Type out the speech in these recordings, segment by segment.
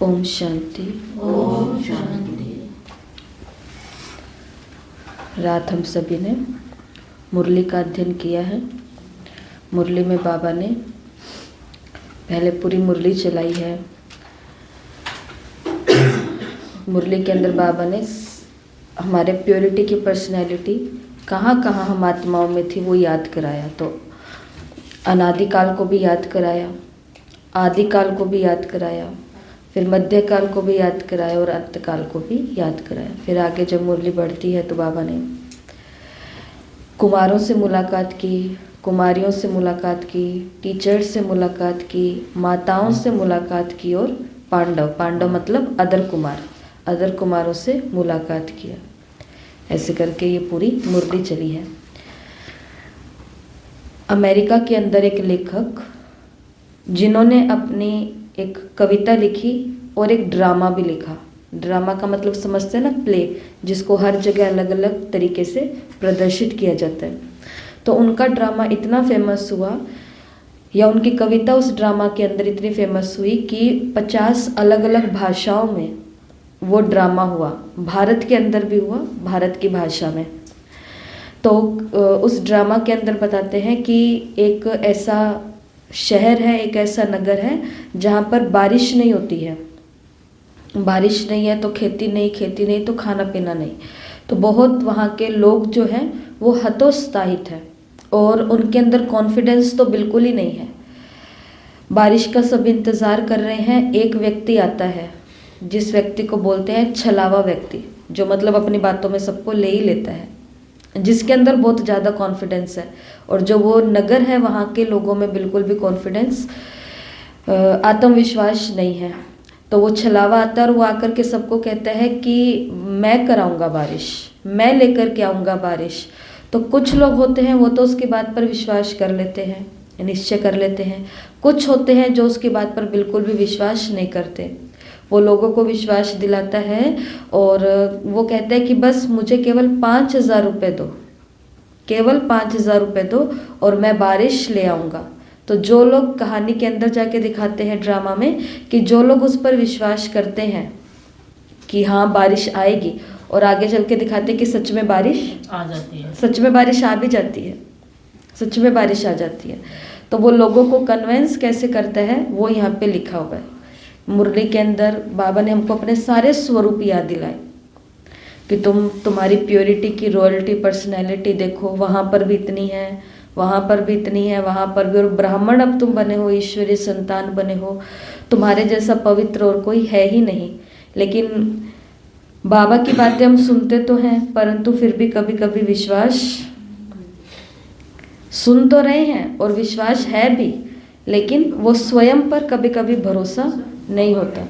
ओम शांति। ओम शांति। रात हम सभी ने मुरली का अध्ययन किया है। मुरली में बाबा ने पहले पूरी मुरली चलाई है। मुरली के अंदर बाबा ने हमारे प्योरिटी की पर्सनैलिटी कहाँ कहाँ हम आत्माओं में थी वो याद कराया। तो अनादिकाल को भी याद कराया, आदिकाल को भी याद कराया, फिर मध्यकाल को भी याद कराया और अंतकाल को भी याद कराया। फिर आगे जब मुरली बढ़ती है तो बाबा ने कुमारों से मुलाकात की, कुमारियों से मुलाकात की, टीचर्स से मुलाकात की, माताओं से मुलाकात की और पांडव मतलब अदर कुमारों से मुलाकात किया। ऐसे करके ये पूरी मुरली चली है। अमेरिका के अंदर एक लेखक जिन्होंने अपनी एक कविता लिखी और एक ड्रामा भी लिखा। ड्रामा का मतलब समझते हैं ना, प्ले, जिसको हर जगह अलग अलग तरीके से प्रदर्शित किया जाता है। तो उनका ड्रामा इतना फेमस हुआ, या उनकी कविता उस ड्रामा के अंदर इतनी फेमस हुई कि 50 अलग अलग भाषाओं में वो ड्रामा हुआ। भारत के अंदर भी हुआ, भारत की भाषा में। तो उस ड्रामा के अंदर बताते हैं कि एक ऐसा शहर है, एक ऐसा नगर है जहाँ पर बारिश नहीं होती है। बारिश नहीं है तो खेती नहीं तो खाना पीना नहीं। तो बहुत वहाँ के लोग जो हैं वो हतोत्साहित है और उनके अंदर कॉन्फिडेंस तो बिल्कुल ही नहीं है। बारिश का सब इंतज़ार कर रहे हैं। एक व्यक्ति आता है जिस व्यक्ति को बोलते हैं छलावा व्यक्ति, जो मतलब अपनी बातों में सबको ले ही लेता है, जिसके अंदर बहुत ज़्यादा कॉन्फिडेंस है। और जो वो नगर है वहाँ के लोगों में बिल्कुल भी कॉन्फिडेंस, आत्मविश्वास नहीं है। तो वो छलावा आता है और वो आकर के सबको कहता है कि मैं कराऊंगा बारिश, मैं लेकर के आऊँगा बारिश। तो कुछ लोग होते हैं वो तो उसकी बात पर विश्वास कर लेते हैं, निश्चय कर लेते हैं। कुछ होते हैं जो उसकी बात पर बिल्कुल भी विश्वास नहीं करते। वो लोगों को विश्वास दिलाता है और वो कहता है कि बस मुझे केवल 5,000 रुपये दो, केवल 5,000 रुपये दो और मैं बारिश ले आऊँगा। तो जो लोग कहानी के अंदर जाके दिखाते हैं ड्रामा में कि जो लोग उस पर विश्वास करते हैं कि हाँ बारिश आएगी, और आगे चल के दिखाते हैं कि सच में बारिश आ जाती है, सच में बारिश आ भी जाती है, सच में बारिश आ जाती है। तो वो लोगों को कन्विंस कैसे करता है वो यहाँ पे लिखा हुआ है। मुरली के अंदर बाबा ने हमको अपने सारे स्वरूप याद दिलाए कि तुम्हारी प्योरिटी की रॉयल्टी पर्सनैलिटी देखो, वहाँ पर भी इतनी है, वहाँ पर भी इतनी है, वहाँ पर भी। और ब्राह्मण अब तुम बने हो, ईश्वरीय संतान बने हो, तुम्हारे जैसा पवित्र और कोई है ही नहीं। लेकिन बाबा की बातें हम सुनते तो हैं, परंतु फिर भी कभी कभी विश्वास, सुन तो रहे हैं और विश्वास है भी, लेकिन वो स्वयं पर कभी कभी भरोसा नहीं होता।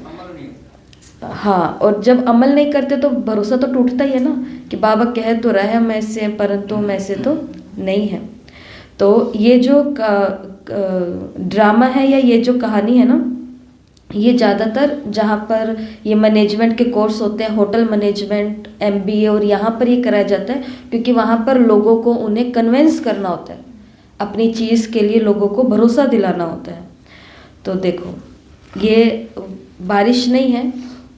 हाँ, और जब अमल नहीं करते तो भरोसा तो टूटता ही है ना, कि बाबा कह तो रहे हैं हम ऐसे हैं परंतु हम ऐसे तो नहीं है। तो ये जो ड्रामा है या ये जो कहानी है ना, ये ज़्यादातर जहाँ पर ये मैनेजमेंट के कोर्स होते हैं, होटल मैनेजमेंट, MBA, और यहाँ पर ये कराया जाता है क्योंकि वहाँ पर लोगों को उन्हें कन्विंस करना होता है, अपनी चीज़ के लिए लोगों को भरोसा दिलाना होता है। तो देखो ये बारिश नहीं है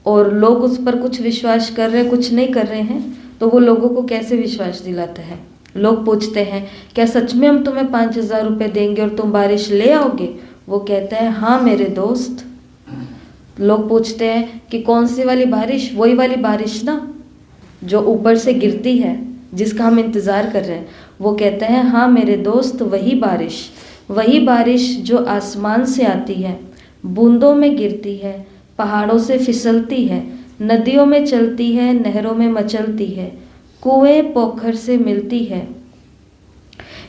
और लोग उस पर कुछ विश्वास कर रहे हैं, कुछ नहीं कर रहे हैं, तो वो लोगों को कैसे विश्वास दिलाता है। लोग पूछते हैं क्या सच में हम तुम्हें 5,000 रुपये देंगे और तुम बारिश ले आओगे? वो कहता है हाँ मेरे दोस्त। लोग पूछते हैं कि कौन सी वाली बारिश? वही वाली बारिश ना जो ऊपर से गिरती है, जिसका हम इंतज़ार कर रहे हैं। वो कहता है हाँ मेरे दोस्त, वही बारिश जो आसमान से आती है, बूंदों में गिरती है, पहाड़ों से फिसलती है, नदियों में चलती है, नहरों में मचलती है, कुएं पोखर से मिलती है,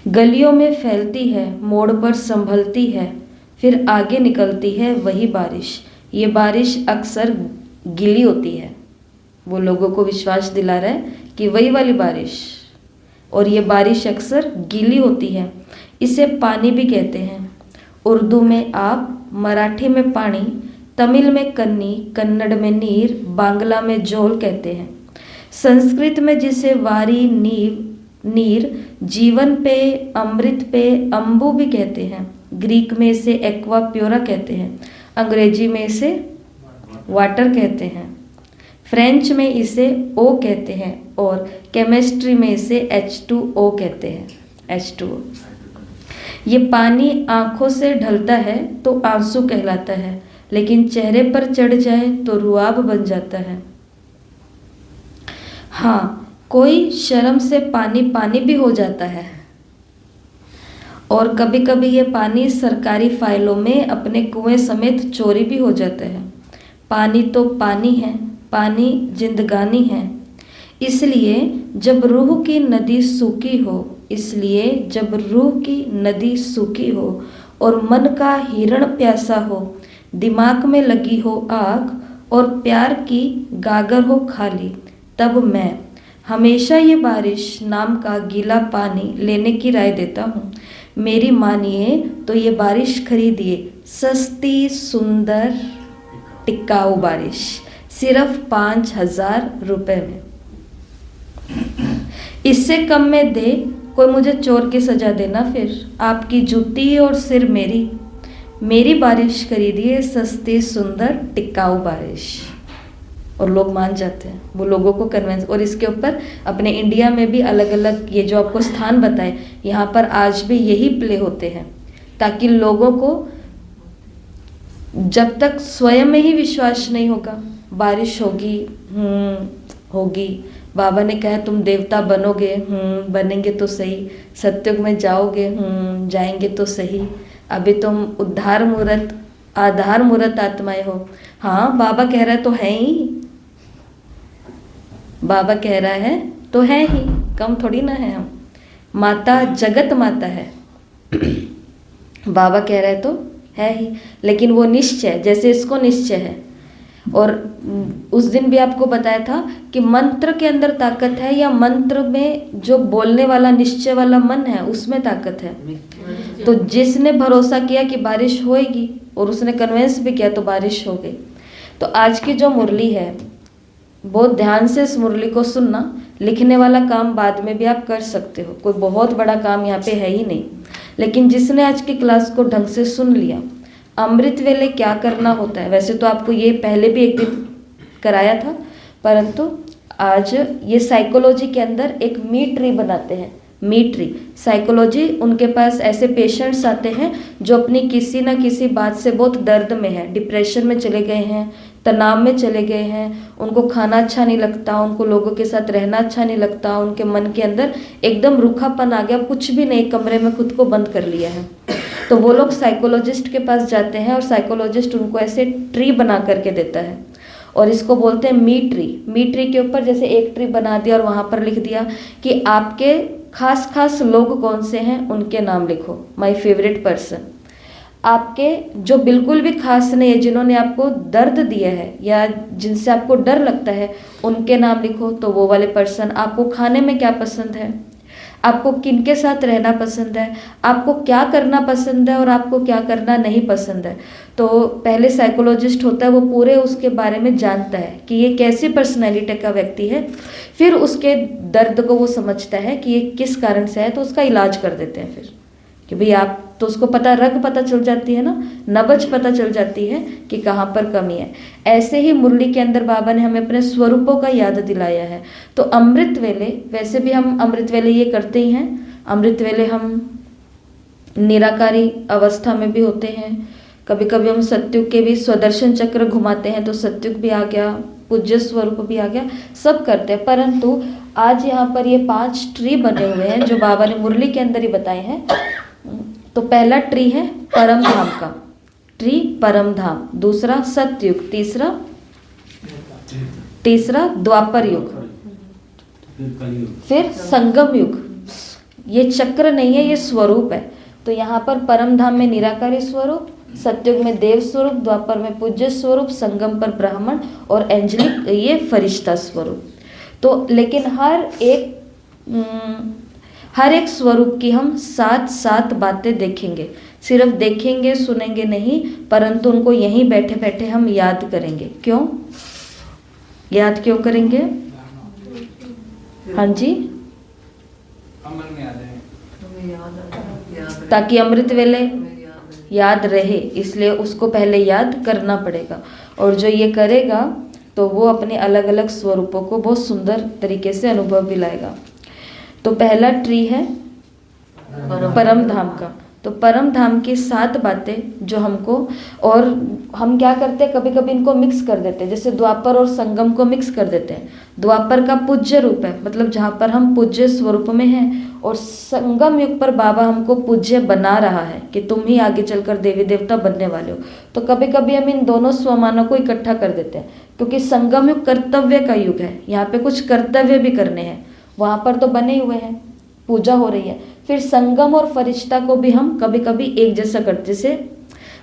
गलियों में फैलती है, मोड़ पर संभलती है, फिर आगे निकलती है, वही बारिश। ये बारिश अक्सर गीली होती है। वो लोगों को विश्वास दिला रहा है कि वही वाली बारिश, और ये बारिश अक्सर गीली होती है। इसे पानी भी कहते हैं। उर्दू में आप, मराठी में पानी, तमिल में कन्नी, कन्नड़ में नीर, बांग्ला में जोल कहते हैं। संस्कृत में जिसे वारी, नीर, जीवन पे, अमृत पे अम्बु भी कहते हैं। ग्रीक में इसे एक्वा प्योरा कहते हैं। अंग्रेजी में इसे वाटर कहते हैं, फ्रेंच में इसे O कहते हैं और केमिस्ट्री में इसे H2O कहते हैं, H2O। ये पानी आँखों से ढलता है तो आंसू कहलाता है, लेकिन चेहरे पर चढ़ जाए तो रुआब बन जाता है। हाँ, कोई शर्म से पानी पानी भी हो जाता है और कभी कभी ये पानी सरकारी फाइलों में अपने कुएं समेत चोरी भी हो जाता है। पानी तो पानी है, पानी जिंदगानी है। इसलिए जब रूह की नदी सूखी हो, इसलिए जब रूह की नदी सूखी हो और मन का हिरण प्यासा हो, दिमाग में लगी हो आग और प्यार की गागर हो खाली, तब मैं हमेशा ये बारिश नाम का गीला पानी लेने की राय देता हूँ। मेरी मानिए तो ये बारिश खरीदिए, सस्ती सुंदर टिकाऊ बारिश, सिर्फ 5,000 रुपये में। इससे कम में दे कोई मुझे चोर की सजा देना, फिर आपकी जूती और सिर मेरी बारिश खरीदिए, सस्ती सुंदर टिकाऊ बारिश। और लोग मान जाते हैं, वो लोगों को कन्विंस। और इसके ऊपर अपने इंडिया में भी अलग अलग ये जो आपको स्थान बताए, यहाँ पर आज भी यही प्ले होते हैं, ताकि लोगों को जब तक स्वयं में ही विश्वास नहीं होगा, बारिश होगी होगी, बाबा ने कहा तुम देवता बनोगे, बनेंगे तो सही, सत्युग में जाओगे, जाएंगे तो सही, अभी तुम उद्धार मूर्त आधार मूर्त आत्माएं हो। हाँ, बाबा कह रहा है तो है ही, बाबा कह रहा है तो है ही, कम थोड़ी ना है हम। माता जगत माता है, बाबा कह रहा है तो है ही, लेकिन वो निश्चय, जैसे इसको निश्चय है। और उस दिन भी आपको बताया था कि मंत्र के अंदर ताकत है, या मंत्र में जो बोलने वाला निश्चय वाला मन है उसमें ताकत है। तो जिसने भरोसा किया कि बारिश होएगी और उसने कन्विंस भी किया तो बारिश हो गई। तो आज की जो मुरली है, बहुत ध्यान से इस मुरली को सुनना। लिखने वाला काम बाद में भी आप कर सकते हो, कोई बहुत बड़ा काम यहाँ पे है ही नहीं। लेकिन जिसने आज की क्लास को ढंग से सुन लिया, अमृत वेले क्या करना होता है, वैसे तो आपको ये पहले भी एक दिन कराया था, परंतु आज ये साइकोलॉजी के अंदर एक मी ट्री बनाते हैं। मी ट्री साइकोलॉजी, उनके पास ऐसे पेशेंट्स आते हैं जो अपनी किसी ना किसी बात से बहुत दर्द में है, डिप्रेशन में चले गए हैं, तनाव में चले गए हैं, उनको खाना अच्छा नहीं लगता, उनको लोगों के साथ रहना अच्छा नहीं लगता, उनके मन के अंदर एकदम रूखापन आ गया, कुछ भी नहीं, कमरे में खुद को बंद कर लिया है। तो वो लोग साइकोलॉजिस्ट के पास जाते हैं और साइकोलॉजिस्ट उनको ऐसे ट्री बना करके देता है और इसको बोलते हैं मी ट्री। मी ट्री के ऊपर जैसे एक ट्री बना दिया और वहाँ पर लिख दिया कि आपके खास खास लोग कौन से हैं, उनके नाम लिखो, माय फेवरेट पर्सन। आपके जो बिल्कुल भी खास नहीं है, जिन्होंने आपको दर्द दिया है या जिनसे आपको डर लगता है, उनके नाम लिखो, तो वो वाले पर्सन। आपको खाने में क्या पसंद है, आपको किनके साथ रहना पसंद है, आपको क्या करना पसंद है और आपको क्या करना नहीं पसंद है। तो पहले साइकोलॉजिस्ट होता है, वो पूरे उसके बारे में जानता है कि ये कैसी पर्सनैलिटी का व्यक्ति है, फिर उसके दर्द को वो समझता है कि ये किस कारण से है, तो उसका इलाज कर देते हैं फिर कि भाई आप, तो उसको पता, रग पता चल जाती है ना, नब्ज पता चल जाती है कि कहाँ पर कमी है। ऐसे ही मुरली के अंदर बाबा ने हमें अपने स्वरूपों का याद दिलाया है। तो अमृत वेले, वैसे भी हम अमृत वेले ये करते ही हैं। अमृत वेले हम निराकारी अवस्था में भी होते हैं, कभी कभी हम सत्युग के भी स्वदर्शन चक्र घुमाते हैं तो सत्युग भी आ गया, पूज्य स्वरूप भी आ गया, सब करते हैं। परंतु आज यहाँ पर ये 5 ट्री बने हुए हैं जो बाबा ने मुरली के अंदर ही बताए हैं। तो पहला ट्री है परम धाम का, ट्री परम धाम, दूसरा सतयुग, तीसरा द्वापर युग, फिर संगम युग। ये चक्र नहीं है, ये स्वरूप है। तो यहाँ पर परम धाम में निराकारी स्वरूप, सतयुग में देव स्वरूप, द्वापर में पूज्य स्वरूप, संगम पर ब्राह्मण और एंजलिक ये फरिश्ता स्वरूप। तो लेकिन हर एक स्वरूप की हम 7 बातें देखेंगे, सिर्फ देखेंगे सुनेंगे नहीं, परंतु उनको यहीं बैठे बैठे हम याद करेंगे। क्यों याद क्यों करेंगे? हाँ जी, ताकि अमृत वेले याद रहे, इसलिए उसको पहले याद करना पड़ेगा। और जो ये करेगा तो वो अपने अलग अलग स्वरूपों को बहुत सुंदर तरीके से अनुभव भी लाएगा। तो पहला ट्री है परम धाम का। तो परम धाम की 7 बातें जो हमको, और हम क्या करते हैं कभी कभी इनको मिक्स कर देते हैं, जैसे द्वापर और संगम को मिक्स कर देते हैं। द्वापर का पूज्य रूप है, मतलब जहाँ पर हम पूज्य स्वरूप में हैं, और संगम युग पर बाबा हमको पूज्य बना रहा है कि तुम ही आगे चलकर देवी देवता बनने वाले हो। तो कभी कभी हम इन दोनों स्वमानों को इकट्ठा कर देते हैं, क्योंकि संगम युग कर्तव्य का युग है, यहाँ पे कुछ कर्तव्य भी करने हैं, वहाँ पर तो बने हुए हैं, पूजा हो रही है। फिर संगम और फरिश्ता को भी हम कभी कभी एक जैसा करते, जैसे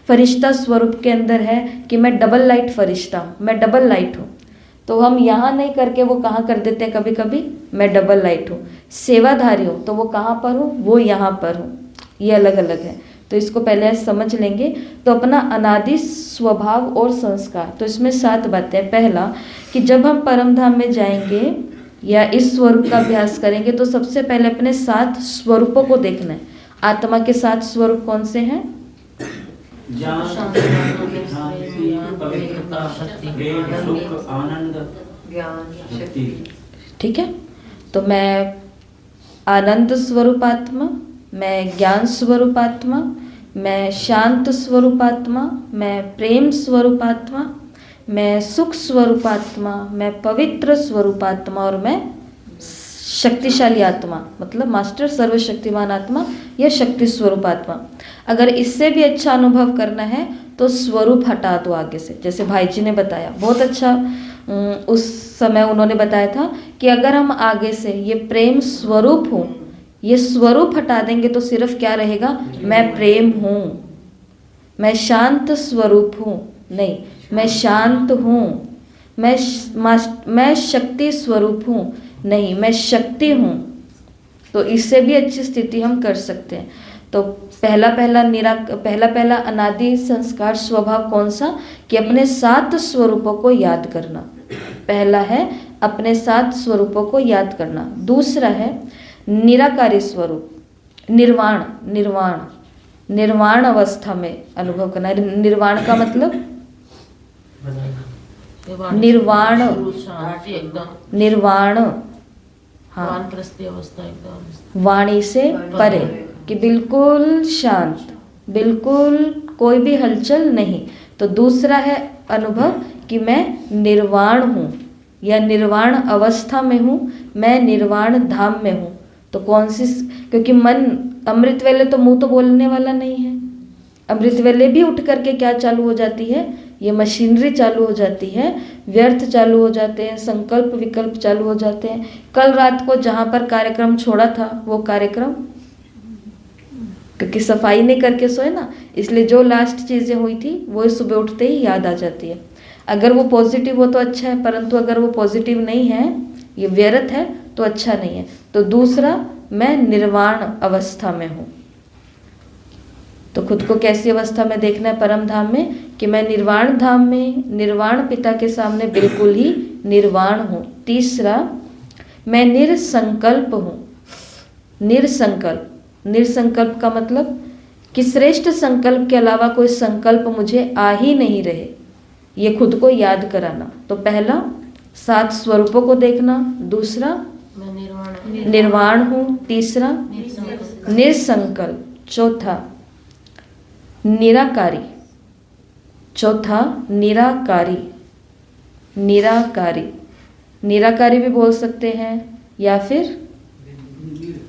फरिश्ता स्वरूप के अंदर है कि मैं डबल लाइट फरिश्ता हूँ, मैं डबल लाइट हूँ, तो हम यहाँ नहीं करके वो कहाँ कर देते हैं कभी कभी, मैं डबल लाइट हूँ। सेवाधारी हूँ तो वो कहाँ पर हूँ, वो यहाँ पर हूँ, ये अलग अलग है। तो इसको पहले समझ लेंगे। तो अपना अनादि स्वभाव और संस्कार, तो इसमें 7 बातें। पहला कि जब हम परम धाम में जाएंगे या इस स्वरूप का अभ्यास करेंगे तो सबसे पहले अपने 7 स्वरूपों को देखना है। आत्मा के 7 स्वरूप कौन से हैं? ज्ञान, शांति, पवित्रता, शक्ति, सुख, आनंद, ज्ञान, शक्ति। ठीक है, तो मैं आनंद स्वरूपात्मा, मैं ज्ञान स्वरूपात्मा, मैं शांत स्वरूपात्मा, मैं प्रेम स्वरूपात्मा, मैं सुख स्वरूपात्मा, मैं पवित्र स्वरूपात्मा, और मैं शक्तिशाली आत्मा, मतलब मास्टर सर्वशक्तिमान आत्मा या शक्ति स्वरूपात्मा। अगर इससे भी अच्छा अनुभव करना है तो स्वरूप हटा दो आगे से, जैसे भाई जी ने बताया बहुत अच्छा। उस समय उन्होंने बताया था कि अगर हम आगे से ये प्रेम स्वरूप हूँ, ये स्वरूप हटा देंगे तो सिर्फ क्या रहेगा, मैं प्रेम हूँ, मैं शांत स्वरूप हूँ, नहीं मैं शांत हूँ, मैं शक्ति स्वरूप हूँ, नहीं मैं शक्ति हूँ। तो इससे भी अच्छी स्थिति हम कर सकते हैं। तो पहला अनादि संस्कार स्वभाव कौन सा, कि अपने 7 स्वरूपों को याद करना। पहला है अपने 7 स्वरूपों को याद करना। दूसरा है निराकारी स्वरूप, निर्वाण अवस्था में अनुभव करना। निर्वाण का मतलब निर्वाण, हाँ, वाणी से परे, कि बिल्कुल शांत, बिल्कुल कोई भी हलचल नहीं। तो दूसरा है अनुभव कि मैं निर्वाण हूँ या निर्वाण अवस्था में हूँ, मैं निर्वाण धाम में हूँ। तो कौन सी, क्योंकि मन अमृत वेले तो मुंह तो बोलने वाला नहीं है, अमृत वेले भी उठ करके क्या चालू हो जाती है, ये मशीनरी चालू हो जाती है, व्यर्थ चालू हो जाते हैं, संकल्प विकल्प चालू हो जाते हैं। कल रात को जहाँ पर कार्यक्रम छोड़ा था वो कार्यक्रम, क्योंकि सफाई नहीं करके सोए ना, इसलिए जो लास्ट चीज़ें हुई थी वो सुबह उठते ही याद आ जाती है। अगर वो पॉजिटिव हो तो अच्छा है, परंतु अगर वो पॉजिटिव नहीं है, ये व्यर्थ है, तो अच्छा नहीं है। तो दूसरा, मैं निर्वाण अवस्था में हूँ। तो खुद को कैसी अवस्था में देखना है परम धाम में, कि मैं निर्वाण धाम में, निर्वाण पिता के सामने बिल्कुल ही निर्वाण हूँ। तीसरा, मैं निरसंकल्प हूँ। निरसंकल्प का मतलब कि श्रेष्ठ संकल्प के अलावा कोई संकल्प मुझे आ ही नहीं रहे, ये खुद को याद कराना। तो पहला 7 स्वरूपों को देखना, दूसरा निर्वाण हूँ, तीसरा निरसंकल्प, चौथा निराकारी, निराकारी भी बोल सकते हैं, या फिर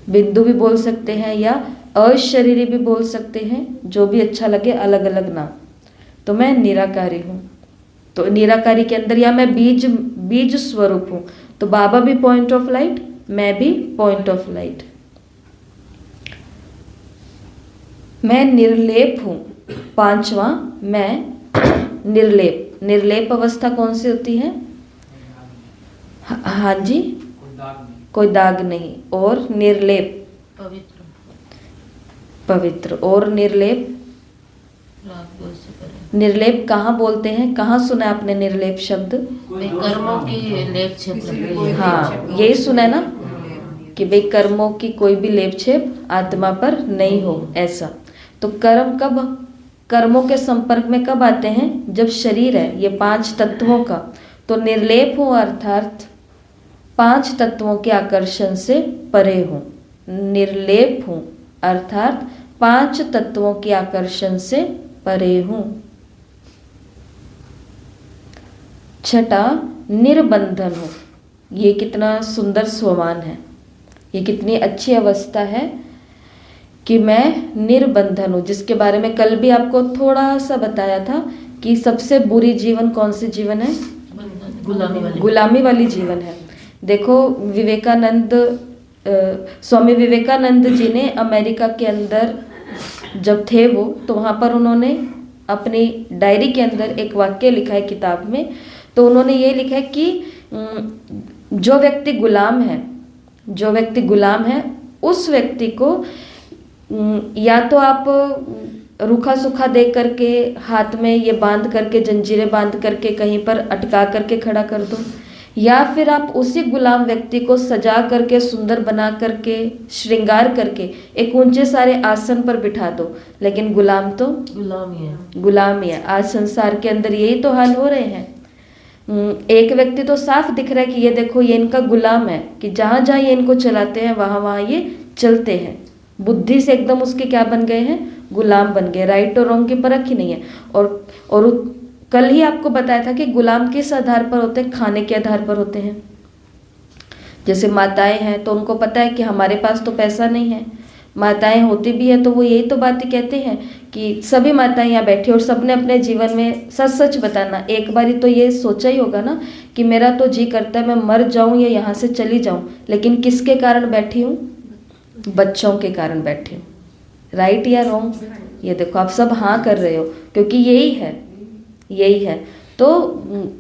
बिंदु भी बोल सकते हैं, या अशरीरी भी बोल सकते हैं, जो भी अच्छा लगे, अलग अलग नाम। तो मैं निराकारी हूँ। तो निराकारी के अंदर, या मैं बीज स्वरूप हूँ, तो बाबा भी पॉइंट ऑफ लाइट, मैं भी पॉइंट ऑफ लाइट। मैं निर्लेप हूँ। 5वां, मैं निर्लेप अवस्था कौन सी होती है? हाँ जी, कोई दाग नहीं। और निर्लेप पवित्र और निर्लेप निर्लेप कहाँ बोलते हैं, कहाँ सुना आपने निर्लेप शब्द? कर्मों की लेप छेप। हाँ, यही सुना है ना, कि भाई कर्मों की कोई भी लेप छेप आत्मा पर नहीं हो, ऐसा। तो कर्म कब कर्मों के संपर्क में कब आते हैं? जब शरीर है ये 5 तत्वों का, तो निर्लेप हो अर्थात 5 तत्वों के आकर्षण से परे हो। निर्लेप हूँ अर्थात 5 तत्वों के आकर्षण से परे हूँ। छठा, निर्बंधन हो। ये कितना सुंदर स्वमान है, ये कितनी अच्छी अवस्था है कि मैं निर्बंधन हूँ, जिसके बारे में कल भी आपको थोड़ा सा बताया था कि सबसे बुरी जीवन कौन सी जीवन है? गुलामी वाली जीवन है। देखो विवेकानंद, स्वामी विवेकानंद जी ने अमेरिका के अंदर जब थे वो, तो वहाँ पर उन्होंने अपनी डायरी के अंदर एक वाक्य लिखा है किताब में। तो उन्होंने ये लिखा है कि जो व्यक्ति गुलाम है, जो व्यक्ति गुलाम है उस व्यक्ति को या तो आप रूखा सूखा दे करके हाथ में ये बांध करके, जंजीरें बांध करके कहीं पर अटका करके खड़ा कर दो, या फिर आप उसी गुलाम व्यक्ति को सजा करके, सुंदर बना करके, श्रृंगार करके एक ऊंचे सारे आसन पर बिठा दो, लेकिन गुलाम तो गुलाम ही है। आज संसार के अंदर यही तो हाल हो रहे हैं। एक व्यक्ति तो साफ दिख रहा है कि ये देखो ये इनका गुलाम है, कि जहाँ जहाँ ये इनको चलाते हैं वहाँ वहाँ ये चलते हैं। बुद्धि से एकदम उसके क्या बन गए हैं? गुलाम बन गए। राइट और रॉन्ग की परख ही नहीं है। और कल ही आपको बताया था कि गुलाम किस आधार पर होते हैं? खाने के आधार पर होते हैं। जैसे माताएं हैं तो उनको पता है कि हमारे पास तो पैसा नहीं है, माताएं होती भी है तो वो यही तो बातें कहते हैं कि सभी माताएं यहाँ बैठी और सबने अपने जीवन में सच सच बताना, एक बारी तो ये सोचा ही होगा ना कि मेरा तो जी करता है मैं मर जाऊं या यहाँ से चली जाऊं, लेकिन किसके कारण बैठी हूँ? बच्चों के कारण बैठी हूँ। राइट या रॉन्ग? ये देखो आप सब हाँ कर रहे हो, क्योंकि यही है। तो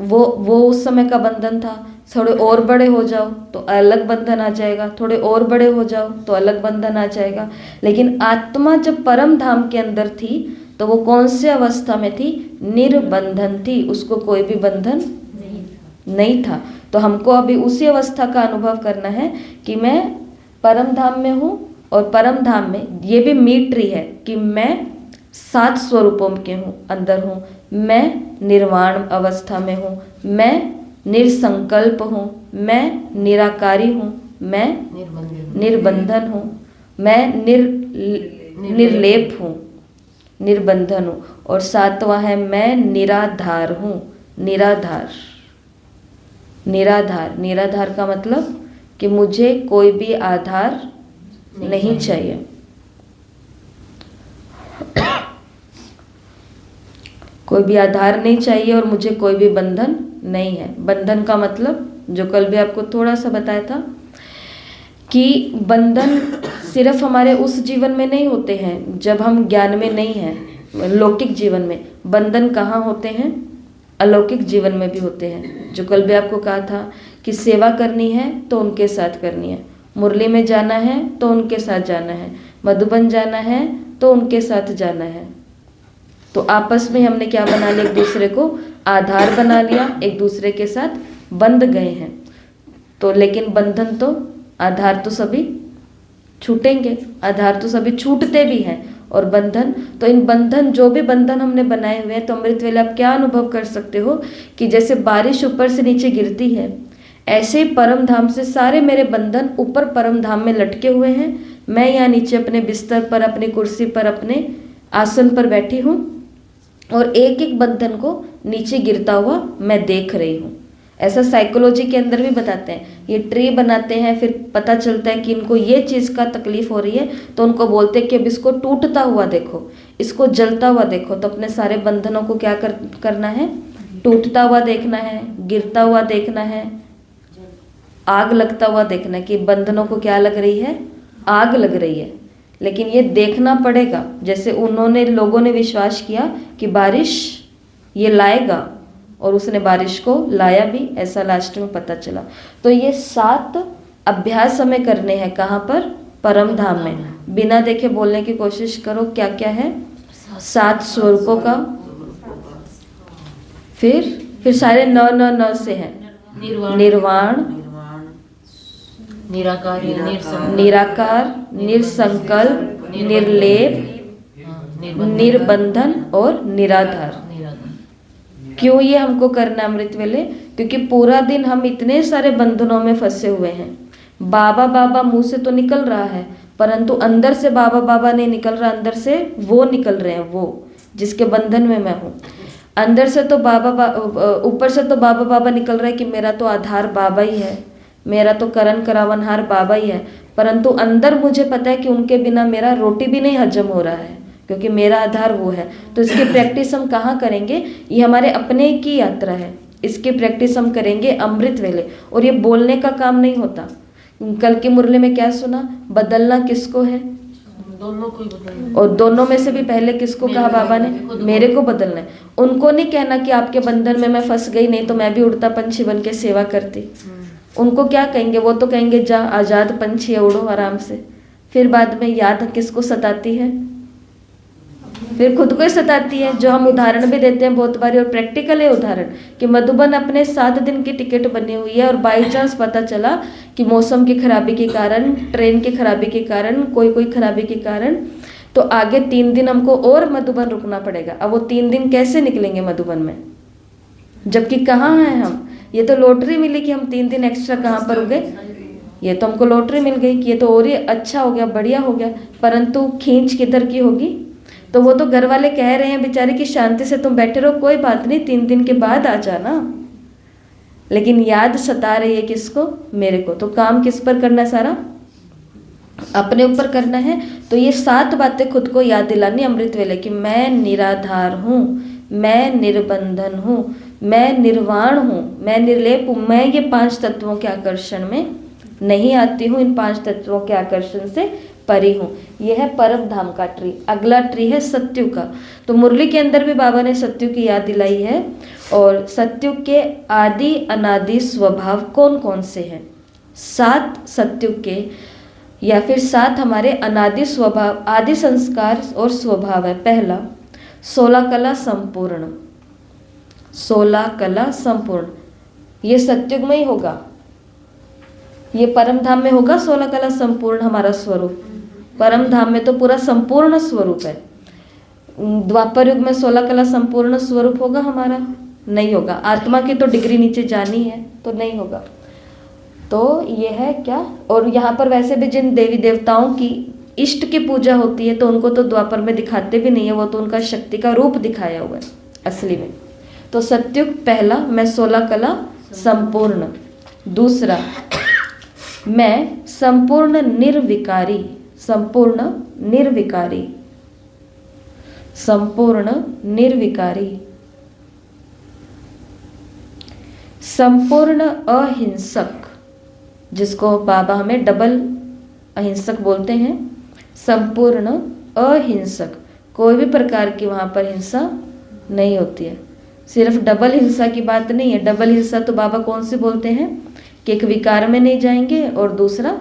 वो उस समय का बंधन था। थोड़े और बड़े हो जाओ तो अलग बंधन आ जाएगा, थोड़े और बड़े हो जाओ तो अलग बंधन आ जाएगा। लेकिन आत्मा जब परम धाम के अंदर थी तो वो कौन सी अवस्था में थी? निर्बंधन थी, उसको कोई भी बंधन नहीं था। तो हमको अभी उसी अवस्था का अनुभव करना है कि मैं परम धाम में हूँ, और परम धाम में ये भी मीट्री है कि मैं 7 स्वरूपों के हूँ, अंदर हूँ। मैं निर्वाण अवस्था में हूँ, मैं निरसंकल्प हूँ, मैं निराकारी हूँ, मैं निर्बंधन हूँ, मैं निर्लेप हूँ, निर्बंधन हूँ। और 7वां है मैं निराधार हूँ। निराधार का मतलब कि मुझे कोई भी आधार नहीं चाहिए। कोई भी आधार नहीं चाहिए और मुझे कोई भी बंधन नहीं है। बंधन का मतलब जो कल भी आपको थोड़ा सा बताया था कि बंधन सिर्फ हमारे उस जीवन में नहीं होते हैं जब हम ज्ञान में नहीं हैं। लौकिक जीवन में बंधन कहाँ होते हैं? अलौकिक जीवन में भी होते हैं। जो कल भी आपको कहा था कि सेवा करनी है तो उनके साथ करनी है, मुरली में जाना है तो उनके साथ जाना है, मधुबन जाना है तो उनके साथ जाना है। तो आपस में हमने क्या बना लिया? एक दूसरे को आधार बना लिया, एक दूसरे के साथ बंध गए हैं। तो लेकिन बंधन तो, आधार तो सभी छूटेंगे, आधार तो सभी छूटते भी हैं। और बंधन तो, इन बंधन जो भी बंधन हमने बनाए हुए हैं, तो अमृत वेले आप क्या अनुभव कर सकते हो कि जैसे बारिश ऊपर से नीचे गिरती है, ऐसे ही परम धाम से सारे मेरे बंधन ऊपर परम धाम में लटके हुए हैं। मैं यहाँ नीचे अपने बिस्तर पर, अपनी कुर्सी पर, अपने आसन पर बैठी हूँ और एक एक बंधन को नीचे गिरता हुआ मैं देख रही हूँ। ऐसा साइकोलॉजी के अंदर भी बताते हैं। ये ट्री बनाते हैं, फिर पता चलता है कि इनको ये चीज़ का तकलीफ हो रही है, तो उनको बोलते हैं कि अब इसको टूटता हुआ देखो, इसको जलता हुआ देखो। तो अपने सारे बंधनों को क्या करना है? टूटता हुआ देखना है, गिरता हुआ देखना है, आग लगता हुआ देखना है कि बंधनों को क्या लग रही है? आग लग रही है। लेकिन ये देखना पड़ेगा। जैसे लोगों ने विश्वास किया कि बारिश ये लाएगा, और उसने बारिश को लाया भी, ऐसा लास्ट में पता चला। तो ये 7 अभ्यास हमें करने हैं। कहाँ पर? परम धाम में। बिना देखे बोलने की कोशिश करो। क्या क्या है? 7 स्वरूपों का, फिर सारे न से हैं। निर्वाण, निराकार, निरसंकल्प, निर्लेप, निर्बंधन और निराधार। क्यों ये हमको करना अमृत वेले? क्योंकि पूरा दिन हम इतने सारे बंधनों में फंसे हुए हैं। बाबा बाबा मुंह से तो निकल रहा है, परंतु अंदर से बाबा बाबा नहीं निकल रहा, अंदर से वो निकल रहे हैं, वो जिसके बंधन में मैं हूँ। अंदर से तो ऊपर से तो बाबा बाबा निकल रहा है कि मेरा तो आधार बाबा ही है, मेरा तो करण करावनहार बाबा ही है, परंतु अंदर मुझे पता है कि उनके बिना मेरा रोटी भी नहीं हजम हो रहा है, क्योंकि मेरा आधार वो है। तो इसकी प्रैक्टिस हम कहाँ करेंगे? ये हमारे अपने की यात्रा है, इसकी प्रैक्टिस हम करेंगे अमृत वेले। और ये बोलने का काम नहीं होता। कल की मुरली में क्या सुना? बदलना किसको है? दोनों को ही बदलना। और दोनों में से भी पहले किसको कहा बाबा ने? मेरे को बदलना है। उनको नहीं कहना कि आपके बंधन में मैं फंस गई, नहीं तो मैं भी उड़ता पंछी बन के सेवा करती। उनको क्या कहेंगे? वो तो कहेंगे जा आजाद पंछी है, उड़ो आराम से। फिर बाद में याद किसको सताती है? फिर खुद को ही सताती है। जो हम उदाहरण भी देते हैं बहुत बारी, और प्रैक्टिकल है उदाहरण, कि मधुबन अपने 7 दिन की टिकट बनी हुई है और बाई चांस पता चला कि मौसम की खराबी के कारण, ट्रेन की खराबी के कारण, कोई खराबी के कारण, तो आगे 3 दिन हमको और मधुबन रुकना पड़ेगा। अब वो 3 दिन कैसे निकलेंगे मधुबन में? जबकि कहाँ हैं हम? ये तो लॉटरी मिली कि हम 3 दिन एक्स्ट्रा कहाँ पर रुके। ये तो हमको लॉटरी मिल गई कि ये तो और ही अच्छा हो गया, बढ़िया हो गया, परंतु खींच किधर की होगी? तो वो तो घर वाले कह रहे हैं बेचारे कि शांति से तुम बैठे रहो, कोई बात नहीं, 3 दिन के बाद आ जाना, लेकिन याद सता रही है किसको? मेरे को। तो काम किस पर करना है? सारा अपने ऊपर करना है। तो ये 7 बातें खुद को याद दिलानी अमृत वेले की। मैं निराधार हूँ, मैं निर्बंधन हूँ, मैं निर्वाण हूँ, मैं निर्लेप हूँ, मैं ये 5 तत्वों के आकर्षण में नहीं आती हूँ, इन 5 तत्वों के आकर्षण से परी हूँ। यह है परम धाम का ट्री। अगला ट्री है सत्युग का। तो मुरली के अंदर भी बाबा ने सत्युग की याद दिलाई है। और सत्युग के आदि अनादि स्वभाव कौन कौन से हैं? 7 सत्युग के, या फिर 7 हमारे अनादि स्वभाव, आदि संस्कार और स्वभाव है। पहला 16 कला संपूर्ण। 16 कला संपूर्ण, ये सत्युग में ही होगा, ये परम धाम में होगा। 16 कला संपूर्ण हमारा स्वरूप। परम धाम में तो पूरा संपूर्ण स्वरूप है। द्वापर युग में 16 कला संपूर्ण स्वरूप होगा हमारा? नहीं होगा। आत्मा की तो डिग्री नीचे जानी है, तो नहीं होगा। तो ये है क्या? और यहाँ पर वैसे भी जिन देवी देवताओं की इष्ट की पूजा होती है, तो उनको तो द्वापर में दिखाते भी नहीं है, वो तो उनका शक्ति का रूप दिखाया हुआ है असली में। तो सत्युग पहला, मैं 16 कला संपूर्ण। दूसरा, मैं संपूर्ण निर्विकारी। संपूर्ण निर्विकारी, संपूर्ण निर्विकारी, संपूर्ण अहिंसक, जिसको बाबा हमें डबल अहिंसक बोलते हैं। संपूर्ण अहिंसक, कोई भी प्रकार की वहाँ पर हिंसा नहीं होती है। सिर्फ डबल हिंसा की बात नहीं है। डबल हिंसा तो बाबा कौन सी बोलते हैं कि एक विकार में नहीं जाएंगे और दूसरा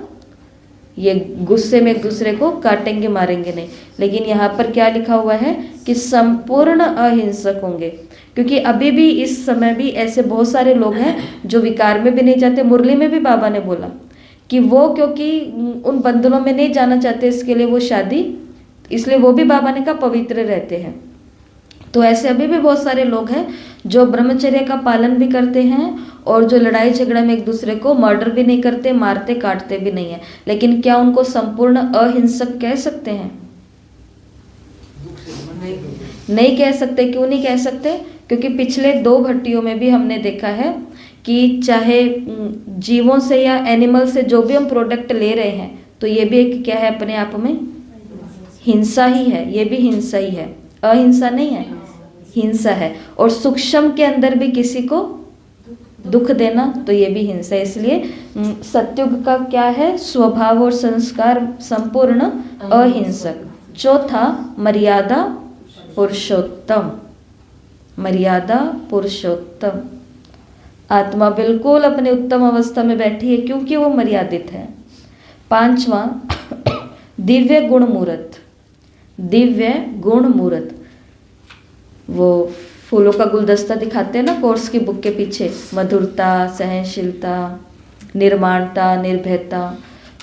ये गुस्से में एक दूसरे को काटेंगे मारेंगे नहीं। लेकिन यहाँ पर क्या लिखा हुआ है कि संपूर्ण अहिंसक होंगे, क्योंकि अभी भी इस समय भी ऐसे बहुत सारे लोग हैं जो विकार में भी नहीं जाते। मुरली में भी बाबा ने बोला कि वो क्योंकि उन बंधनों में नहीं जाना चाहते, इसके लिए वो शादी, इसलिए वो भी बाबा ने कहा पवित्र रहते हैं। तो ऐसे अभी भी बहुत सारे लोग हैं जो ब्रह्मचर्य का पालन भी करते हैं और जो लड़ाई झगड़ा में एक दूसरे को मर्डर भी नहीं करते, मारते काटते भी नहीं है। लेकिन क्या उनको संपूर्ण अहिंसक कह सकते हैं? नहीं कह सकते। क्यों नहीं कह सकते? क्योंकि पिछले 2 भट्टियों में भी हमने देखा है कि चाहे जीवों से या एनिमल से जो भी हम प्रोडक्ट ले रहे हैं, तो ये भी एक क्या है अपने आप में? हिंसा ही है। ये भी हिंसा ही है, अहिंसा नहीं है, हिंसा है। और सूक्ष्म के अंदर भी किसी को दुख देना, तो ये भी हिंसा है। इसलिए सत्युग का क्या है? स्वभाव और संस्कार संपूर्ण अहिंसक। चौथा मर्यादा पुरुषोत्तम। मर्यादा पुरुषोत्तम, आत्मा बिल्कुल अपने उत्तम अवस्था में बैठी है क्योंकि वो मर्यादित है। 5वां दिव्य गुण मूर्त। दिव्य गुण मूर्त, वो फूलों का गुलदस्ता दिखाते हैं ना कोर्स की बुक के पीछे, मधुरता, सहनशीलता, निर्माणता, निर्भयता।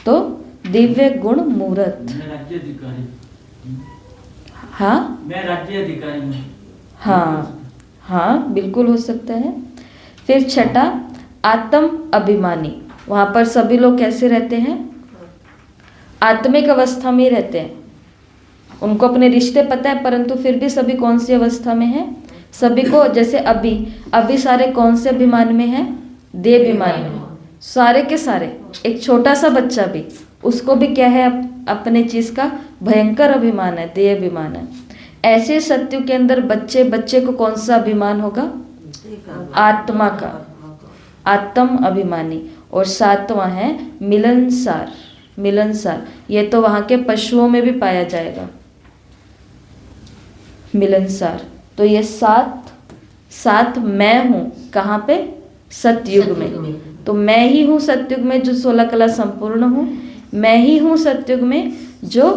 तो दिव्य गुण मूर्त, हाँ मैं राज्य अधिकारी हूँ। हाँ हाँ, बिल्कुल हो सकता है। फिर छठा, आत्म अभिमानी। वहाँ पर सभी लोग कैसे रहते हैं? आत्मिक अवस्था में ही रहते हैं। उनको अपने रिश्ते पता है, परंतु फिर भी सभी कौन सी अवस्था में है? सभी को, जैसे अभी सारे कौन से अभिमान में है? देहाभिमान में। सारे के सारे, एक छोटा सा बच्चा भी, उसको भी क्या है? अपने चीज का भयंकर अभिमान है, देहाभिमान है। ऐसे सत्युग के अंदर बच्चे को कौन सा अभिमान होगा? आत्मा का, आत्म अभिमानी। और सातवां है मिलनसार। मिलनसार, ये तो वहां के पशुओं में भी पाया जाएगा, मिलनसार। तो ये सात मैं हूं, कहाँ पे? सतयुग में। तो मैं ही हूँ सतयुग में जो 16 कला संपूर्ण हूँ। मैं ही हूँ सतयुग में जो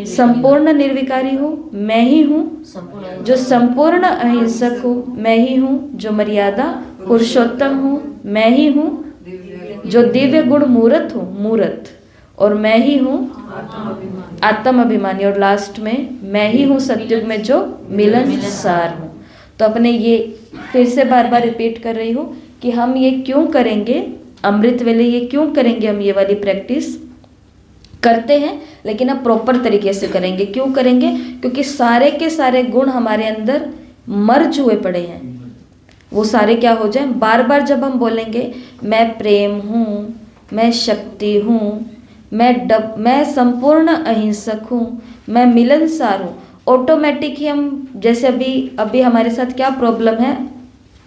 संपूर्ण निर्विकारी हूँ। मैं ही हूँ जो संपूर्ण अहिंसक हूँ। मैं ही हूँ जो मर्यादा पुरुषोत्तम हूँ। मैं ही हूँ जो दिव्य गुण मूर्त हूँ, मूर्त। और मैं ही हूँ आत्म अभिमानी। और लास्ट में मैं ही हूँ सतयुग में जो मिलनसार हूँ। तो अपने ये फिर से बार बार रिपीट कर रही हूँ कि हम ये क्यों करेंगे, अमृत वेले ये क्यों करेंगे, हम ये वाली प्रैक्टिस करते हैं, लेकिन अब प्रॉपर तरीके से करेंगे। क्यों करेंगे? क्योंकि सारे के सारे गुण हमारे अंदर मर्ज हुए पड़े हैं। वो सारे क्या हो जाए? बार बार जब हम बोलेंगे मैं प्रेम हूँ, मैं शक्ति हूँ, मैं संपूर्ण अहिंसक हूँ, मैं मिलनसार हूँ, ऑटोमेटिक ही हम, जैसे अभी हमारे साथ क्या प्रॉब्लम है,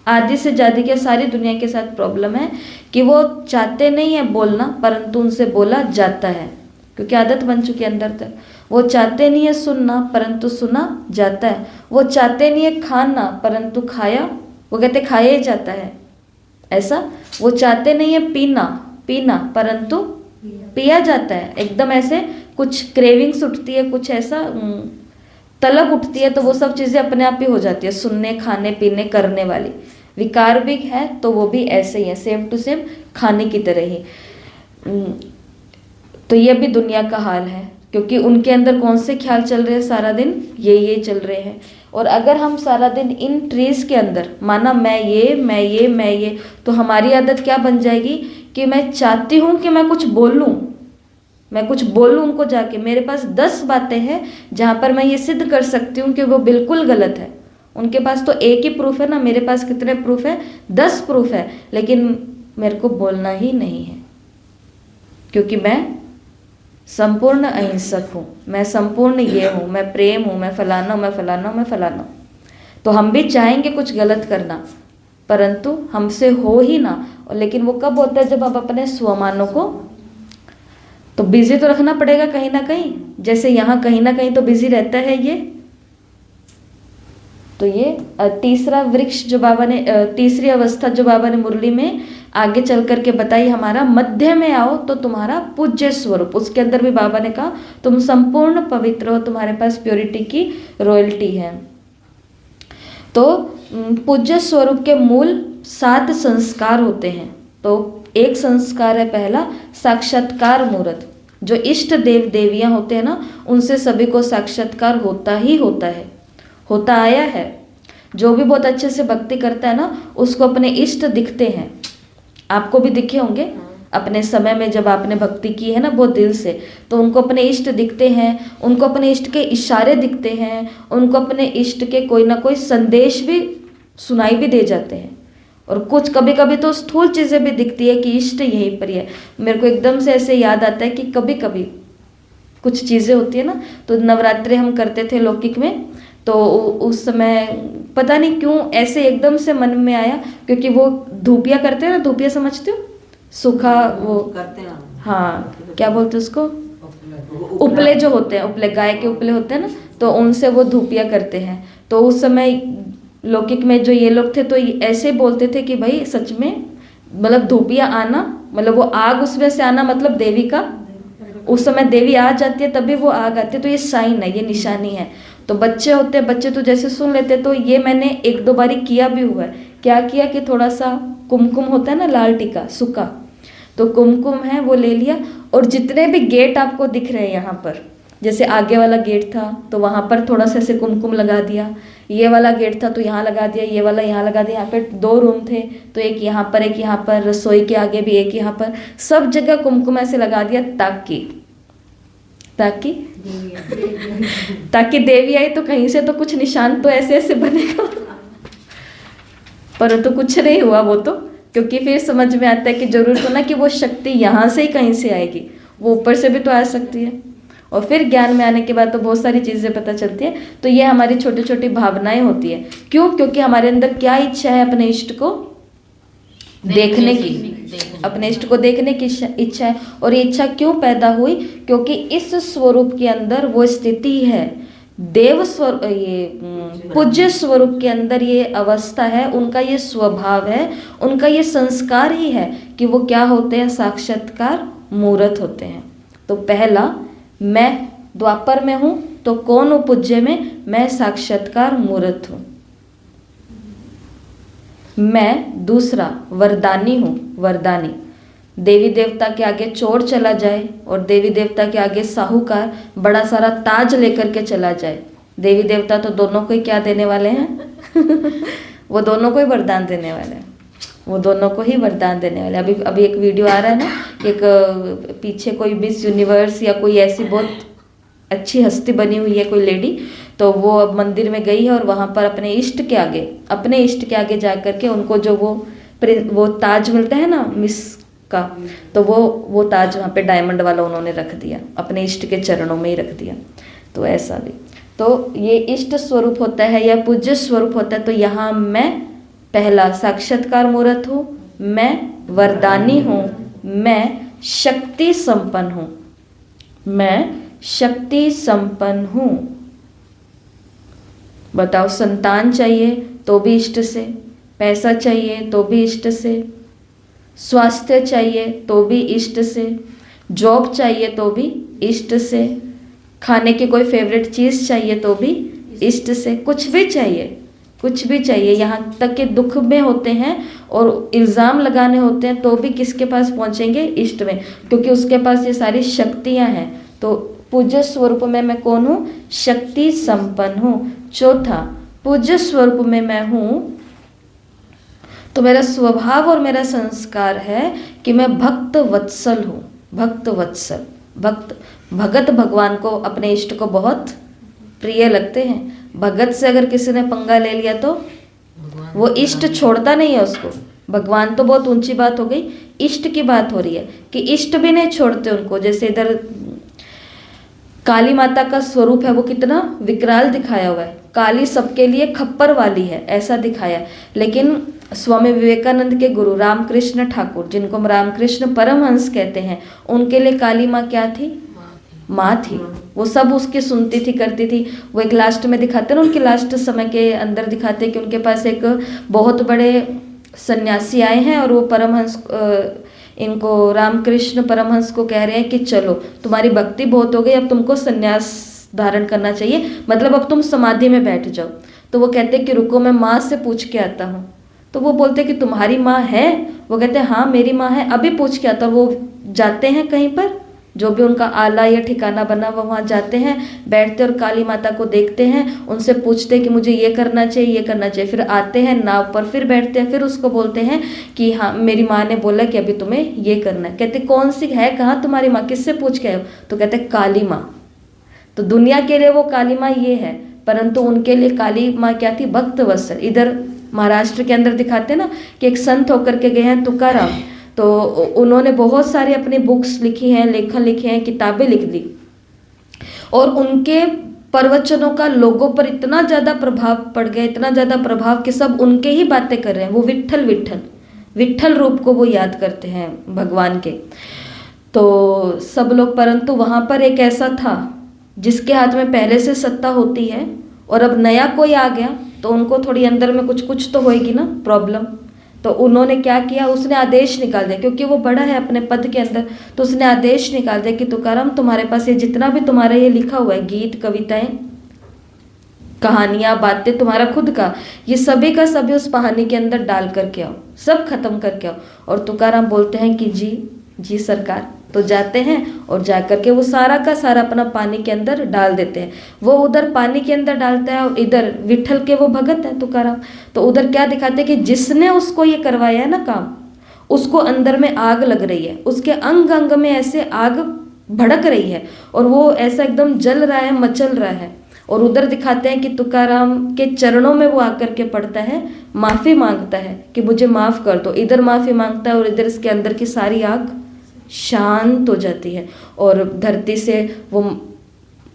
आदि से जाति के सारी दुनिया के साथ प्रॉब्लम है कि वो चाहते नहीं है बोलना, परंतु उनसे बोला जाता है, क्योंकि आदत बन चुकी है अंदर तक। वो चाहते नहीं है सुनना, परंतु सुना जाता है। वो चाहते नहीं है खाना, परंतु खाया, वो कहते खाया ही जाता है। ऐसा वो चाहते नहीं है पीना, परंतु पिया जाता है। एकदम ऐसे कुछ क्रेविंग्स उठती है, कुछ ऐसा तलब उठती है, तो वो सब चीज़ें अपने आप ही हो जाती है, सुनने, खाने, पीने, करने वाली। विकार भी है तो वो भी ऐसे ही है, सेम टू सेम खाने की तरह ही। तो ये भी दुनिया का हाल है, क्योंकि उनके अंदर कौन से ख्याल चल रहे हैं सारा दिन? ये चल रहे हैं। और अगर हम सारा दिन इन ट्रीज के अंदर माना मैं ये, तो हमारी आदत क्या बन जाएगी कि मैं चाहती हूँ कि मैं कुछ बोलूँ उनको जाके। मेरे पास 10 बातें हैं जहाँ पर मैं ये सिद्ध कर सकती हूँ कि वो बिल्कुल गलत है। उनके पास तो एक ही प्रूफ है ना, मेरे पास कितने प्रूफ है? 10 प्रूफ है, लेकिन मेरे को बोलना ही नहीं है, क्योंकि मैं संपूर्ण अहिंसक हूँ, मैं संपूर्ण ये हूँ, मैं प्रेम हूँ, मैं फलाना। तो हम भी चाहेंगे कुछ गलत करना, परंतु हमसे हो ही ना। और लेकिन वो कब होता है? जब आप अपने स्वमानों को तो बिजी तो रखना पड़ेगा कहीं ना कहीं। जैसे यहाँ कहीं ना कहीं तो बिजी रहता है ये। तो ये तीसरा वृक्ष जो बाबा ने, तीसरी अवस्था जो बाबा ने मुरली में आगे चल करके बताई, हमारा मध्य में आओ तो तुम्हारा पूज्य स्वरूप। उसके अंदर भी बाबा ने कहा तुम संपूर्ण पवित्र हो, तुम्हारे पास प्योरिटी की रॉयल्टी है। तो पूज्य स्वरूप के मूल 7 संस्कार होते हैं। तो एक संस्कार है पहला, साक्षात्कार मूर्त। जो इष्ट देव देवियां होते हैं ना, उनसे सभी को साक्षात्कार होता ही होता है, होता आया है। जो भी बहुत अच्छे से भक्ति करता है ना, उसको अपने इष्ट दिखते हैं। आपको भी दिखे होंगे अपने समय में जब आपने भक्ति की है ना बहुत दिल से, तो उनको अपने इष्ट दिखते हैं, उनको अपने इष्ट के इशारे दिखते हैं, उनको अपने इष्ट के कोई ना कोई संदेश भी सुनाई भी दे जाते हैं। और कुछ कभी कभी तो स्थूल चीज़ें भी दिखती है कि इष्ट यहीं पर ही है। मेरे को एकदम से ऐसे याद आता है कि कभी कभी कुछ चीज़ें होती है ना, तो नवरात्रे हम करते थे लौकिक में, तो उस समय पता नहीं क्यों ऐसे एकदम से मन में आया, क्योंकि वो धूपिया करते हैं ना, धूपिया समझते हो? सूखा वो करते हैं। हाँ, क्या बोलते हैं उसको? उपले जो होते हैं, उपले गाय के उपले होते हैं ना, तो उनसे वो धूपिया करते हैं। तो उस समय लौकिक में जो ये लोग थे तो ऐसे बोलते थे कि भाई सच में मतलब धूपिया आना, मतलब वो आग उसमें से आना, मतलब देवी का उस समय देवी आ जाती है तभी वो आग आती है। तो ये साइन है, ये निशानी है। तो बच्चे होते हैं, बच्चे तो जैसे सुन लेते, तो ये मैंने 1-2 बारी किया भी हुआ है। क्या किया कि थोड़ा सा कुमकुम होता है ना, लाल टीका सूखा, तो कुमकुम है वो ले लिया, और जितने भी गेट आपको दिख रहे हैं यहाँ पर, जैसे आगे वाला गेट था तो वहाँ पर थोड़ा सा ऐसे कुमकुम लगा दिया, ये वाला गेट था तो यहाँ लगा दिया, ये वाला यहाँ लगा दिया। यहाँ पे 2 रूम थे तो एक यहाँ पर एक यहाँ पर, रसोई के आगे भी एक यहाँ पर, सब जगह कुमकुम ऐसे लगा दिया ताकि देवी आई तो कहीं से तो कुछ निशान तो ऐसे ऐसे बनेगा। परंतु कुछ नहीं हुआ वो तो, क्योंकि फिर समझ में आता है कि जरूर तो ना कि वो शक्ति यहाँ से ही कहीं से आएगी, वो ऊपर से भी तो आ सकती है। और फिर ज्ञान में आने के बाद तो बहुत सारी चीज़ें पता चलती है। तो ये हमारी छोटी छोटी भावनाएं होती है। क्यों? क्योंकि हमारे अंदर क्या इच्छा है, अपने इष्ट को देखने की, अपने इष्ट को देखने की इच्छा है। और ये इच्छा क्यों पैदा हुई? क्योंकि इस स्वरूप के अंदर वो स्थिति है, देव स्वरूप, ये पूज्य स्वरूप के अंदर ये अवस्था है, उनका ये स्वभाव है, उनका ये संस्कार ही है कि वो क्या होते हैं, साक्षात्कार मूर्त होते हैं। तो पहला, मैं द्वापर में हूं तो कौन हूं पूज्य में? मैं साक्षात्कार मूर्त हूं। मैं दूसरा वरदानी हूं, वरदानी। देवी देवता के आगे चोर चला जाए और देवी देवता के आगे साहूकार बड़ा सारा ताज लेकर के चला जाए, देवी देवता तो दोनों को ही क्या देने वाले हैं वो दोनों को ही वरदान देने वाले हैं, वो दोनों को ही वरदान देने वाले। अभी एक वीडियो आ रहा है ना, एक पीछे कोई मिस यूनिवर्स या कोई ऐसी बहुत अच्छी हस्ती बनी हुई है कोई लेडी, तो वो अब मंदिर में गई है और वहाँ पर अपने इष्ट के आगे जा करके उनको जो वो ताज मिलता है ना मिस का, तो वो ताज वहाँ पे डायमंड वाला उन्होंने रख दिया, अपने इष्ट के चरणों में ही रख दिया। तो ऐसा भी, तो ये इष्ट स्वरूप होता है या पूज्य स्वरूप होता है। तो यहाँ मैं पहला साक्षात्कार मूर्त हूँ, मैं वरदानी हूँ, मैं शक्ति संपन्न हूँ, मैं शक्ति संपन्न हूँ। बताओ, संतान चाहिए तो भी इष्ट से, पैसा चाहिए तो भी इष्ट से, स्वास्थ्य चाहिए तो भी इष्ट से, जॉब चाहिए तो भी इष्ट से, खाने की कोई फेवरेट चीज़ चाहिए तो भी इष्ट से, कुछ भी चाहिए, यहाँ तक कि दुख में होते हैं और इल्ज़ाम लगाने होते हैं तो भी किसके पास पहुँचेंगे? इष्ट में, क्योंकि उसके पास ये सारी शक्तियाँ हैं। तो पूज्य स्वरूप में मैं कौन हूँ? शक्ति संपन्न हूँ। चौथा, पूज्य स्वरूप में मैं हूँ तो मेरा स्वभाव और मेरा संस्कार है कि मैं भक्त वत्सल हूँ, भक्त वत्सल। भगत भगवान को, अपने इष्ट को बहुत प्रिय लगते हैं। भगत से अगर किसी ने पंगा ले लिया तो वो इष्ट छोड़ता नहीं है उसको। भगवान तो बहुत ऊंची बात हो गई, इष्ट की बात हो रही है कि इष्ट भी नहीं छोड़ते उनको। जैसे इधर काली माता का स्वरूप है, वो कितना विकराल दिखाया हुआ है। काली सबके लिए खप्पर वाली है ऐसा दिखाया, लेकिन स्वामी विवेकानंद के गुरु रामकृष्ण ठाकुर, जिनको हम रामकृष्ण परमहंस कहते हैं, उनके लिए काली माँ क्या थी? माँ थी। वो सब उसकी सुनती थी, करती थी। वो एक लास्ट में दिखाते ना, उनके लास्ट समय के अंदर दिखाते कि उनके पास एक बहुत बड़े सन्यासी आए हैं और वो परमहंस, इनको रामकृष्ण परमहंस को कह रहे हैं कि चलो तुम्हारी भक्ति बहुत हो गई, अब तुमको सन्यास धारण करना चाहिए, मतलब अब तुम समाधि में बैठ जाओ। तो वो कहते कि रुको मैं माँ से पूछ के आता हूँ। तो वो बोलते कि तुम्हारी माँ है? वो कहते हैं हाँ मेरी माँ है, अभी पूछ के आता। वो जाते हैं कहीं पर, जो भी उनका आला या ठिकाना बना हुआ, वहाँ जाते हैं, बैठते और काली माता को देखते हैं, उनसे पूछते हैं कि मुझे ये करना चाहिए, ये करना चाहिए। फिर आते हैं नाव पर, फिर बैठते हैं, फिर उसको बोलते हैं कि हाँ मेरी माँ ने बोला कि अभी तुम्हें ये करना है। कहते कौन सी है, कहाँ तुम्हारी माँ, किससे पूछ के आए हो? तो कहते काली माँ। तो दुनिया के लिए वो काली माँ ये है, परंतु उनके लिए काली माँ क्या थी? भक्त वत्सल। इधर महाराष्ट्र के अंदर दिखाते ना कि एक संत होकर के गए हैं तुकाराम, तो उन्होंने बहुत सारी अपनी बुक्स लिखी हैं, लेखन लिखे हैं, किताबें लिख दी, और उनके प्रवचनों का लोगों पर इतना ज़्यादा प्रभाव पड़ गया, इतना ज़्यादा प्रभाव कि सब उनके ही बातें कर रहे हैं। वो विट्ठल विट्ठल विट्ठल रूप को वो याद करते हैं भगवान के। तो सब लोग, परंतु वहाँ पर एक ऐसा था जिसके हाथ में पहले से सत्ता होती है और अब नया कोई आ गया तो उनको थोड़ी अंदर में कुछ तो होएगी ना प्रॉब्लम। तो उन्होंने क्या किया, उसने आदेश निकाल दिया, क्योंकि वो बड़ा है अपने पद के अंदर, तो उसने आदेश निकाल दिया कि तुकाराम तुम्हारे पास ये जितना भी तुम्हारा ये लिखा हुआ है, गीत कविताएं कहानियां बातें तुम्हारा खुद का, ये सभी का सभी उस कहानी के अंदर डाल करके आओ, सब खत्म करके आओ। और तुकाराम बोलते हैं कि जी जी सरकार। तो जाते हैं और जाकर के वो सारा का सारा अपना पानी के अंदर डाल देते हैं। वो उधर पानी के अंदर डालता है और इधर विठल के वो भगत है तुकाराम, तो उधर क्या दिखाते हैं कि जिसने उसको ये करवाया है ना काम, उसको अंदर में आग लग रही है, उसके अंग अंग में ऐसे आग भड़क रही है और वो ऐसा एकदम जल रहा है, मचल रहा है। और उधर दिखाते हैं कि तुकाराम के चरणों में वो आकर के पड़ता है, माफ़ी मांगता है कि मुझे माफ़ कर दो। इधर माफ़ी मांगता है और इधर इसके अंदर की सारी आग शांत हो जाती है और धरती से वो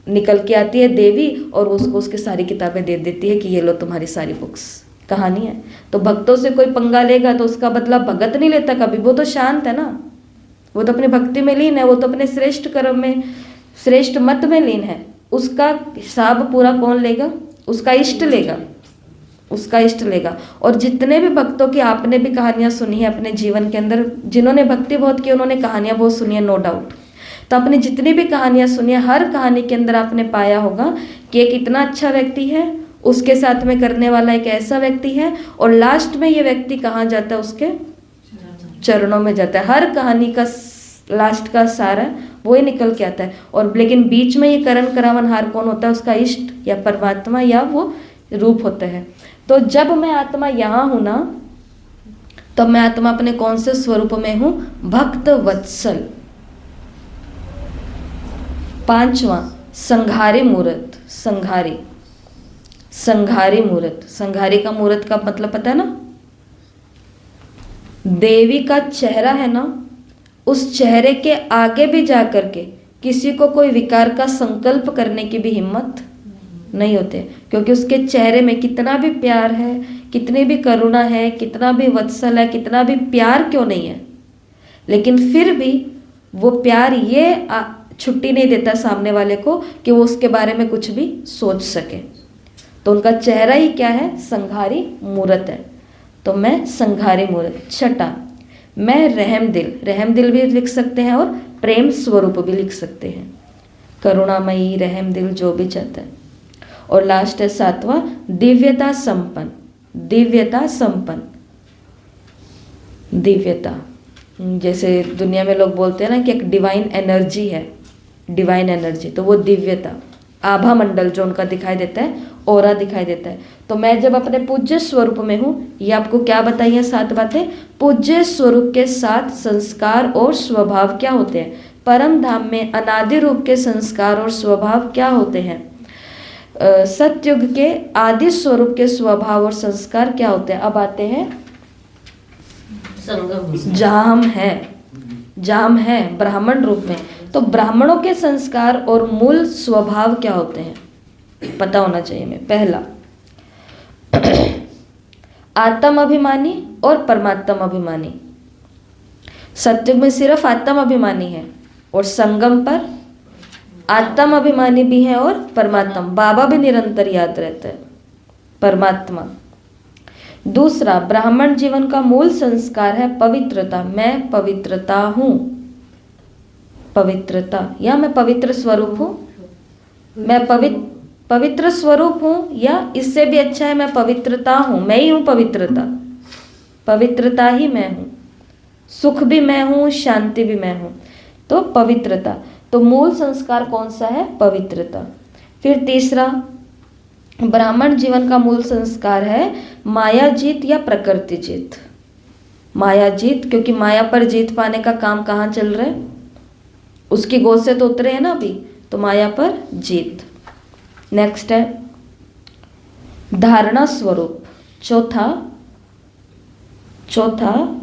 निकल के आती है देवी और उसको उसकी सारी किताबें दे देती है कि ये लो तुम्हारी सारी बुक्स, कहानी है। तो भक्तों से कोई पंगा लेगा तो उसका बदला भगत नहीं लेता कभी, वो तो शांत है ना, वो तो अपनी भक्ति में लीन है, वो तो अपने श्रेष्ठ कर्म में, श्रेष्ठ मत में लीन है। उसका हिसाब पूरा कौन लेगा? उसका इष्ट लेगा, उसका इष्ट लेगा। और जितने भी भक्तों की आपने भी कहानियां सुनी है अपने जीवन के अंदर, जिन्होंने भक्ति बहुत की उन्होंने कहानियां बहुत सुनी है, नो डाउट। तो आपने जितनी भी कहानियां सुनी है, हर कहानी के अंदर आपने पाया होगा कि एक इतना अच्छा व्यक्ति है, उसके साथ में करने वाला एक ऐसा व्यक्ति है, और लास्ट में ये व्यक्ति कहाँ जाता है? उसके चरणों में जाता है। हर कहानी का लास्ट का सार है वो ही निकल के आता है। और लेकिन बीच में ये करण करावनहार कौन होता है? उसका इष्ट या परमात्मा या वो रूप होता है। तो जब मैं आत्मा यहाँ हूँ ना, तब मैं आत्मा अपने कौन से स्वरूप में हूँ? भक्त वत्सल। पांचवा, संघारी मूर्त। संघारी, संघारी मूर्त। संघारी का मूर्त का मतलब पता है ना? देवी का चेहरा है ना, उस चेहरे के आगे भी जा करके किसी को कोई विकार का संकल्प करने की भी हिम्मत नहीं होते, क्योंकि उसके चेहरे में कितना भी प्यार है, कितनी भी करुणा है, कितना भी वत्सल है, कितना भी प्यार क्यों नहीं है, लेकिन फिर भी वो प्यार ये छुट्टी नहीं देता सामने वाले को कि वो उसके बारे में कुछ भी सोच सके। तो उनका चेहरा ही क्या है? संघारी मूर्त है। तो मैं संघारी मूर्त। छठा, मैं रहम दिल। रहम दिल भी लिख सकते हैं और प्रेम स्वरूप भी लिख सकते हैं, करुणामयी, रहम दिल, जो भी चाहता है। और लास्ट है सातवां, दिव्यता संपन्न। दिव्यता संपन्न, दिव्यता, जैसे दुनिया में लोग बोलते हैं ना कि एक डिवाइन एनर्जी है, डिवाइन एनर्जी, तो वो दिव्यता, आभा मंडल जो उनका दिखाई देता है, ओरा दिखाई देता है। तो मैं जब अपने पूज्य स्वरूप में हूँ, ये आपको क्या बताइए? 7 बातें। पूज्य स्वरूप के 7 संस्कार और स्वभाव क्या होते हैं? परम धाम में अनादि रूप के संस्कार और स्वभाव क्या होते हैं? सतयुग के आदि स्वरूप के स्वभाव और संस्कार क्या होते हैं? अब आते हैं संगम, जहाँ हम हैं ब्राह्मण रूप में, तो ब्राह्मणों के संस्कार और मूल स्वभाव क्या होते हैं? पता होना चाहिए हमें। पहला, आत्म अभिमानी और परमात्म अभिमानी। सतयुग में सिर्फ आत्म अभिमानी है और संगम पर आत्म अभिमानी भी है और परमात्मा, बाबा भी निरंतर याद रहता है, परमात्मा। दूसरा, ब्राह्मण जीवन का मूल संस्कार है पवित्रता। मैं पवित्रता हूँ, पवित्रता, या मैं पवित्र स्वरूप हूँ, मैं पवित्र स्वरूप हूँ, या इससे भी अच्छा है मैं पवित्रता हूँ, मैं ही हूँ पवित्रता, पवित्रता ही मैं हूँ, सुख भी मैं हूँ, शांति भी मैं हूँ। तो पवित्रता, तो मूल संस्कार कौन सा है? पवित्रता। फिर तीसरा, ब्राह्मण जीवन का मूल संस्कार है माया जीत या प्रकृति जीत। माया जीत, क्योंकि माया पर जीत पाने का काम कहाँ चल रहा है? उसकी गोद से तो उतरे हैं ना अभी, तो माया पर जीत। नेक्स्ट है धारणा स्वरूप। चौथा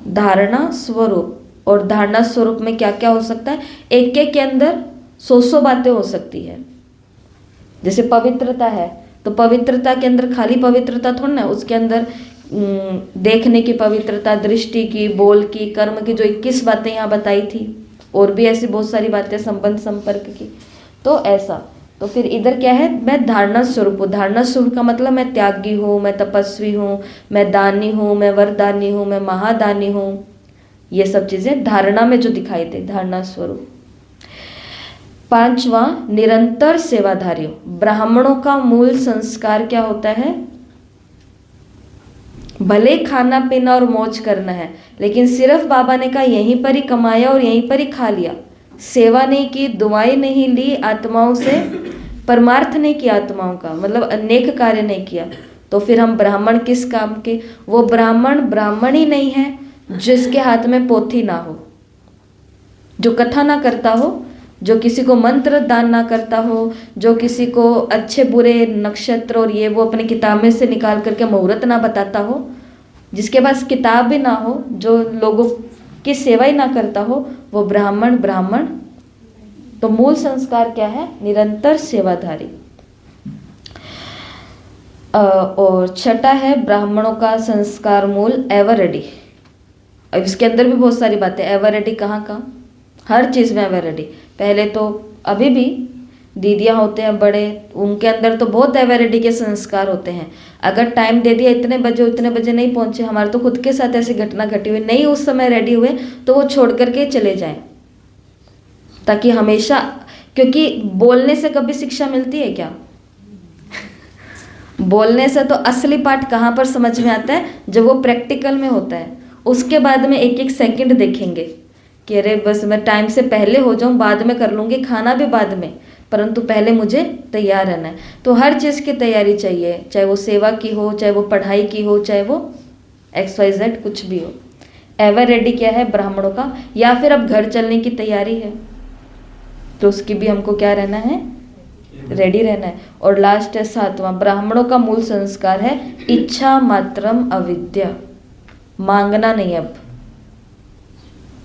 धारणा स्वरूप। और धारणा स्वरूप में क्या क्या हो सकता है? एक के अंदर 100 बातें हो सकती है। जैसे पवित्रता है, तो पवित्रता के अंदर खाली पवित्रता थोड़ी ना, उसके अंदर देखने की पवित्रता, दृष्टि की, बोल की, कर्म की, जो 21 बातें यहाँ बताई थी, और भी ऐसी बहुत सारी बातें, संबंध संपर्क की। तो ऐसा, तो फिर इधर क्या है? मैं धारणा स्वरूप हूँ। धारणा स्वरूप का मतलब मैं त्यागी हूँ, मैं तपस्वी हूँ, मैं दानी हूँ, मैं वरदानी हूँ, मैं महादानी हूँ। ये सब चीजें धारणा में जो दिखाई दे, धारणा स्वरूप। पांचवा, निरंतर सेवाधारी। ब्राह्मणों का मूल संस्कार क्या होता है? भले ही खाना पीना और मौज करना है, लेकिन सिर्फ बाबा ने कहा यहीं पर ही कमाया और यहीं पर ही खा लिया, सेवा नहीं की, दुआएं नहीं ली आत्माओं से, परमार्थ नहीं किया आत्माओं का, मतलब अनेक कार्य नहीं किया, तो फिर हम ब्राह्मण किस काम के? वो ब्राह्मण ब्राह्मण ही नहीं है जिसके हाथ में पोथी ना हो, जो कथा ना करता हो, जो किसी को मंत्र दान ना करता हो, जो किसी को अच्छे बुरे नक्षत्र और ये वो अपनी किताब में से निकाल करके मुहूर्त ना बताता हो, जिसके पास किताब भी ना हो, जो लोगों की सेवा ही ना करता हो, वो ब्राह्मण ब्राह्मण। तो मूल संस्कार क्या है? निरंतर सेवाधारी। और छठा है ब्राह्मणों का संस्कार मूल एवर रेडी। अब इसके अंदर भी बहुत सारी बातें, एवर रेडी कहाँ कहाँ, हर चीज़ में एवर रेडी। पहले तो अभी भी दीदियाँ होते हैं बड़े, उनके अंदर तो बहुत एवर रेडी के संस्कार होते हैं। अगर टाइम दे दिया इतने बजे नहीं पहुँचे, हमारे तो खुद के साथ ऐसी घटना घटी हुई, नहीं उस समय रेडी हुए तो वो छोड़ करके चले जाएं, ताकि हमेशा, क्योंकि बोलने से कभी शिक्षा मिलती है क्या? बोलने से तो असली पाठ कहाँ पर समझ में आता है? जब वो प्रैक्टिकल में होता है। उसके बाद में एक एक सेकंड देखेंगे कि अरे बस मैं टाइम से पहले हो जाऊं, बाद में कर लूँगी, खाना भी बाद में, परंतु पहले मुझे तैयार रहना है। तो हर चीज़ की तैयारी चाहिए, चाहे वो सेवा की हो, चाहे वो पढ़ाई की हो, चाहे वो XYZ कुछ भी हो। एवर रेडी क्या है ब्राह्मणों का? या फिर अब घर चलने की तैयारी है तो उसकी भी हमको क्या रहना है? रेडी रहना है। और लास्ट है सातवां, ब्राह्मणों का मूल संस्कार है इच्छा मात्रम अविद्या, मांगना नहीं, अब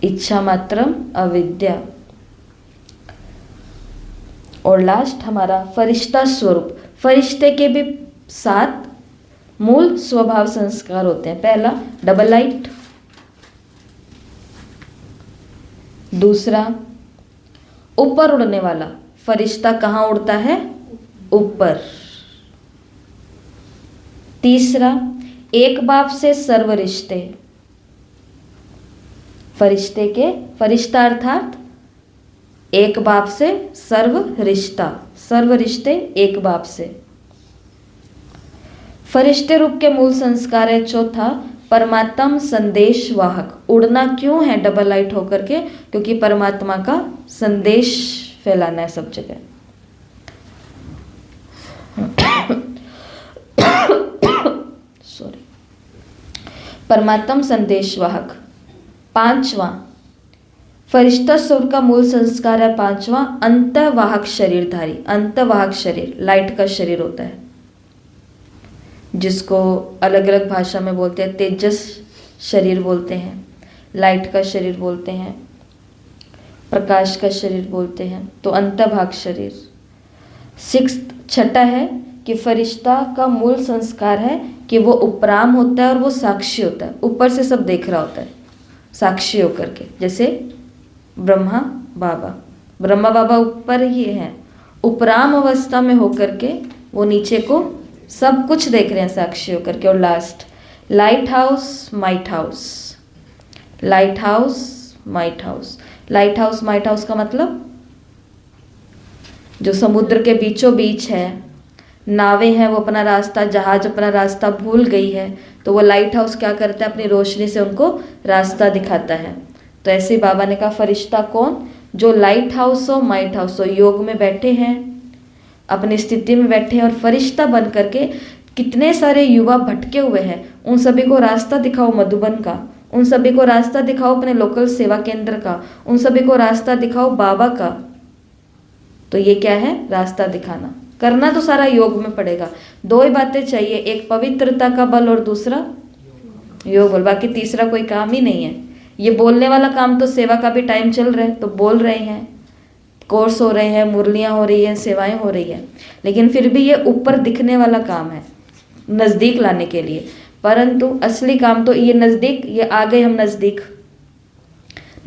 इच्छा मात्रम अविद्या। और लास्ट हमारा फरिश्ता स्वरूप। फरिश्ते के भी 7 मूल स्वभाव संस्कार होते हैं। पहला डबल लाइट, दूसरा ऊपर उड़ने वाला, फरिश्ता कहाँ उड़ता है? ऊपर। तीसरा एक बाप से सर्व रिश्ते, फरिश्ते के, फरिश्ता अर्थात एक बाप से सर्व रिश्ता, सर्व रिश्ते एक बाप से। फरिश्ते रूप के मूल संस्कार है चौथा परमात्म संदेश वाहक। उड़ना क्यों है डबल लाइट होकर के? क्योंकि परमात्मा का संदेश फैलाना है सब जगह। सॉरी, परमात्म संदेश वाहक। पांचवा फरिश्ता स्वरूप का मूल संस्कार है पांचवा अंतवाहक शरीरधारी। अंतवाहक शरीर लाइट का शरीर होता है, जिसको अलग अलग भाषा में बोलते हैं, तेजस शरीर बोलते हैं, लाइट का शरीर बोलते हैं, प्रकाश का शरीर बोलते हैं। तो अंतभाग शरीर। 6 छठा है कि फरिश्ता का मूल संस्कार है कि वो उपराम होता है और वो साक्षी होता है, ऊपर से सब देख रहा होता है साक्षी होकर के। जैसे ब्रह्मा बाबा, ब्रह्मा बाबा ऊपर ही हैं, उपराम अवस्था में होकर के वो नीचे को सब कुछ देख रहे हैं साक्षी होकर के। और last light house might house, light house might house. Light house might house का मतलब जो समुद्र के बीचों बीच है, नावें हैं, वो अपना रास्ता, जहाज अपना रास्ता भूल गई है, तो वो लाइट हाउस क्या करता है? अपनी रोशनी से उनको रास्ता दिखाता है। तो ऐसे बाबा ने कहा फरिश्ता कौन? जो लाइट हाउस हो माइट हाउस हो, योग में बैठे हैं, अपनी स्थिति में बैठे हैं और फरिश्ता बन करके कितने सारे युवा भटके हुए हैं, उन सभी को रास्ता दिखाओ मधुबन का, उन सभी को रास्ता दिखाओ अपने लोकल सेवा केंद्र का, उन सभी को रास्ता दिखाओ बाबा का। तो ये क्या है? रास्ता दिखाना। करना तो सारा योग में पड़ेगा। 2 ही बातें चाहिए, एक पवित्रता का बल और दूसरा योग बल, बाकी तीसरा कोई काम ही नहीं है। ये बोलने वाला काम तो सेवा का भी टाइम चल रहा है तो बोल रहे हैं, कोर्स हो रहे हैं, मुरलियाँ हो रही हैं, सेवाएं हो रही हैं, लेकिन फिर भी ये ऊपर दिखने वाला काम है नज़दीक लाने के लिए। परंतु असली काम तो ये नज़दीक, ये आ गए हम नज़दीक।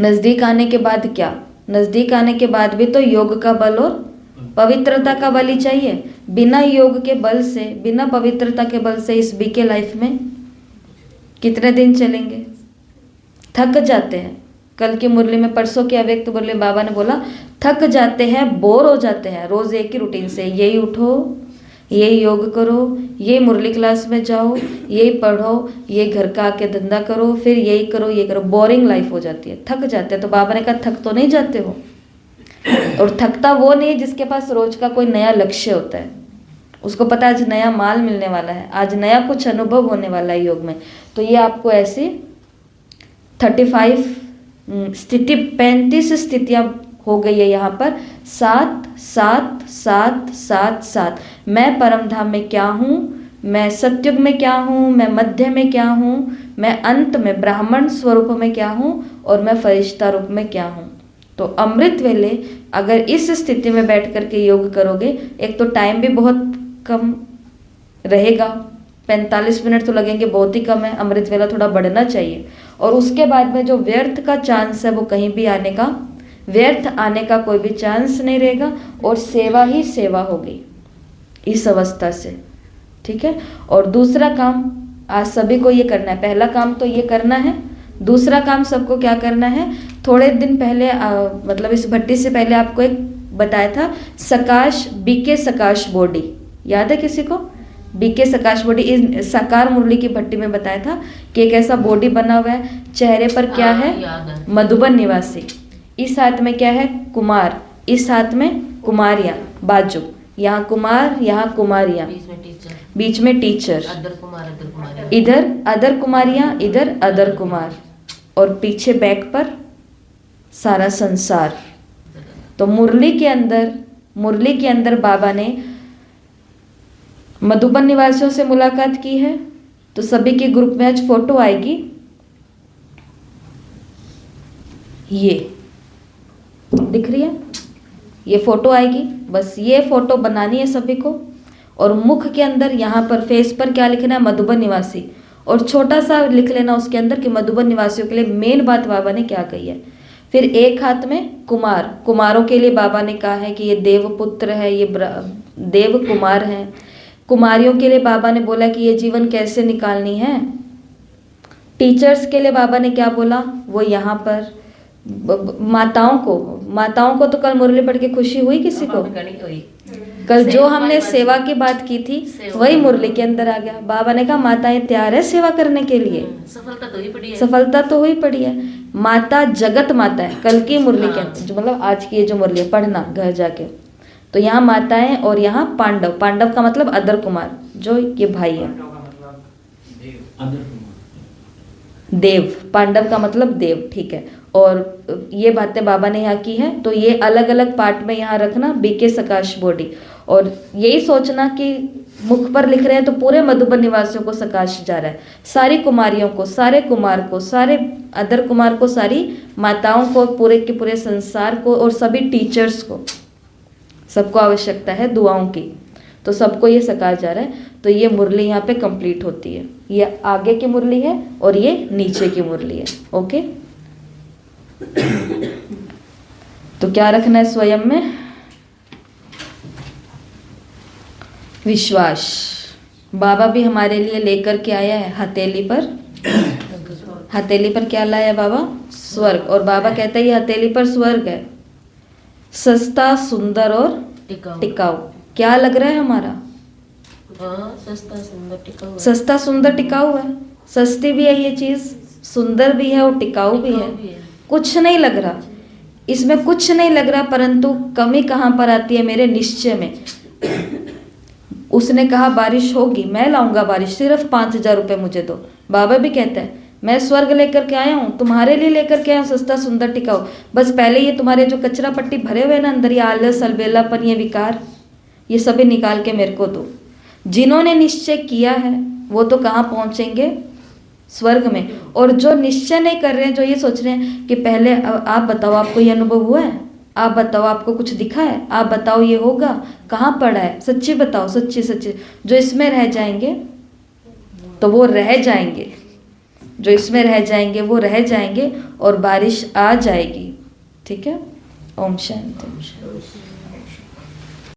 नज़दीक आने के बाद क्या? नज़दीक आने के बाद भी तो योग का बल और पवित्रता का बल ही चाहिए। बिना योग के बल से, बिना पवित्रता के बल से इस बीके लाइफ में कितने दिन चलेंगे? थक जाते हैं। कल की मुरली में, परसों की अव्यक्त मुरली बाबा ने बोला थक जाते हैं, बोर हो जाते हैं रोज़ एक ही रूटीन से, यही उठो ये योग करो, ये मुरली क्लास में जाओ, ये पढ़ो, ये घर का आके धंधा करो, फिर यही करो, ये करो। बोरिंग लाइफ हो जाती है, थक जाते हैं। तो बाबा ने कहा थक तो नहीं जाते हो। और थकता वो नहीं जिसके पास रोज का कोई नया लक्ष्य होता है, उसको पता है आज नया माल मिलने वाला है, आज नया कुछ अनुभव होने वाला है योग में। तो ये आपको ऐसी 35 स्थिति, 35 स्थितियां हो गई है यहाँ पर। 7 7 7 7 7। मैं परम धाम में क्या हूँ, मैं सत्युग में क्या हूँ, मैं मध्य में क्या हूँ, मैं अंत में ब्राह्मण स्वरूप में क्या हूँ, और मैं फरिश्ता रूप में क्या हूँ। तो अमृत वेले अगर इस स्थिति में बैठ करके योग करोगे, एक तो टाइम भी बहुत कम रहेगा, 45 मिनट तो लगेंगे, बहुत ही कम है। अमृत वेला थोड़ा बढ़ना चाहिए। और उसके बाद में जो व्यर्थ का चांस है वो कहीं भी आने का, व्यर्थ आने का कोई भी चांस नहीं रहेगा, और सेवा ही सेवा होगी इस अवस्था से। ठीक है। और दूसरा काम आज सभी को ये करना है। पहला काम तो ये करना है। दूसरा काम सबको क्या करना है, थोड़े दिन पहले मतलब इस भट्टी से पहले आपको एक बताया था, सकाश, बीके सकाश बॉडी, याद है किसी को? बीके सकाश बॉडी इस साकार मुरली की भट्टी में बताया था कि एक ऐसा बॉडी बना हुआ है, चेहरे पर क्या है, मधुबन निवासी, इस हाथ में क्या है, कुमार, इस हाथ में कुमारियां, बाजू, यहाँ कुमार, यहाँ कुमारियां, बीच में टीचर, इधर अदर कुमारियां, इधर अदर कुमार, और पीछे बैक पर सारा संसार। तो मुरली के अंदर बाबा ने मधुबन निवासियों से मुलाकात की है। तो सभी के ग्रुप में आज फोटो आएगी, ये दिख रही है, ये फोटो आएगी। बस ये फोटो बनानी है सभी को। और मुख के अंदर यहाँ पर फेस पर क्या लिखना है, मधुबन निवासी, और छोटा सा लिख लेना उसके अंदर कि मधुबन निवासियों के लिए मेन बात बाबा ने क्या कही है। फिर एक हाथ में कुमार, कुमारों के लिए बाबा ने कहा है कि ये देवपुत्र है, ये देव कुमार हैं। कुमारियों के लिए बाबा ने बोला कि ये जीवन कैसे निकालनी है। टीचर्स के लिए बाबा ने क्या बोला, वो यहाँ पर माताओं को तो कल मुरली पढ़ के खुशी हुई किसी को? कल जो हमने सेवा की बात की थी वही मुरली के अंदर आ गया। बाबा ने कहा माताएं तैयार है सेवा करने के लिए, सफलता तो हुई पड़ी है। माता जगत माता है कल की मुरली के अंदर, जो मतलब आज की ये जो मुरली है, पढ़ना घर जाके। तो यहाँ माताएं और यहाँ पांडव, पांडव का मतलब अदर कुमार, जो ये भाई है। देव, पांडव का मतलब देव, ठीक है। और ये बातें बाबा ने यहाँ की है। तो ये अलग अलग पार्ट में यहाँ रखना, बीके सकाश बॉडी। और यही सोचना कि मुख पर लिख रहे हैं तो पूरे मधुबन निवासियों को सकाश जा रहा है, सारी कुमारियों को, सारे कुमार को, सारे अदर कुमार को, सारी माताओं को, पूरे के पूरे संसार को, और सभी टीचर्स को, सबको आवश्यकता है दुआओं की। तो सबको ये सकाश जा रहा है। तो ये मुरली यहाँ पे कंप्लीट होती है। ये आगे की मुरली है और ये नीचे की मुरली है। ओके। तो क्या रखना है स्वयं में? विश्वास। बाबा भी हमारे लिए लेकर के आया है हथेली पर। हथेली पर क्या लाया बाबा? स्वर्ग। और बाबा कहता है ये हथेली पर स्वर्ग है, सस्ता, सुंदर और टिकाऊ। क्या लग रहा है हमारा? सस्ता सुंदर टिकाऊ है। सस्ती भी है ये चीज, सुंदर भी है और टिकाऊ भी है। कुछ नहीं लग रहा इसमें, कुछ नहीं लग रहा। परंतु कमी कहाँ पर आती है? मेरे निश्चय में। उसने कहा बारिश होगी, मैं लाऊंगा बारिश, सिर्फ 5,000 रुपये मुझे दो। बाबा भी कहता है मैं स्वर्ग लेकर के आया हूँ, तुम्हारे लिए लेकर के आया हूँ, सस्ता सुंदर टिकाऊ। बस पहले ये तुम्हारे जो कचरा पट्टी भरे हुए ना अंदर, ये आलस, अलबेलापन, ये विकार, ये सभी निकाल के मेरे को दो। जिन्होंने निश्चय किया है वो तो कहाँ पहुँचेंगे? स्वर्ग में। और जो निश्चय नहीं कर रहे हैं, जो ये सोच रहे हैं कि पहले आप बताओ आपको ये अनुभव हुआ है, आप बताओ आपको कुछ दिखा है, आप बताओ ये होगा, कहाँ पड़ा है, सच्ची बताओ, सच्ची सच्ची। जो इसमें रह जाएंगे तो वो रह जाएंगे, जो इसमें रह जाएंगे वो रह जाएंगे, और बारिश आ जाएगी। ठीक है। ओम शांति।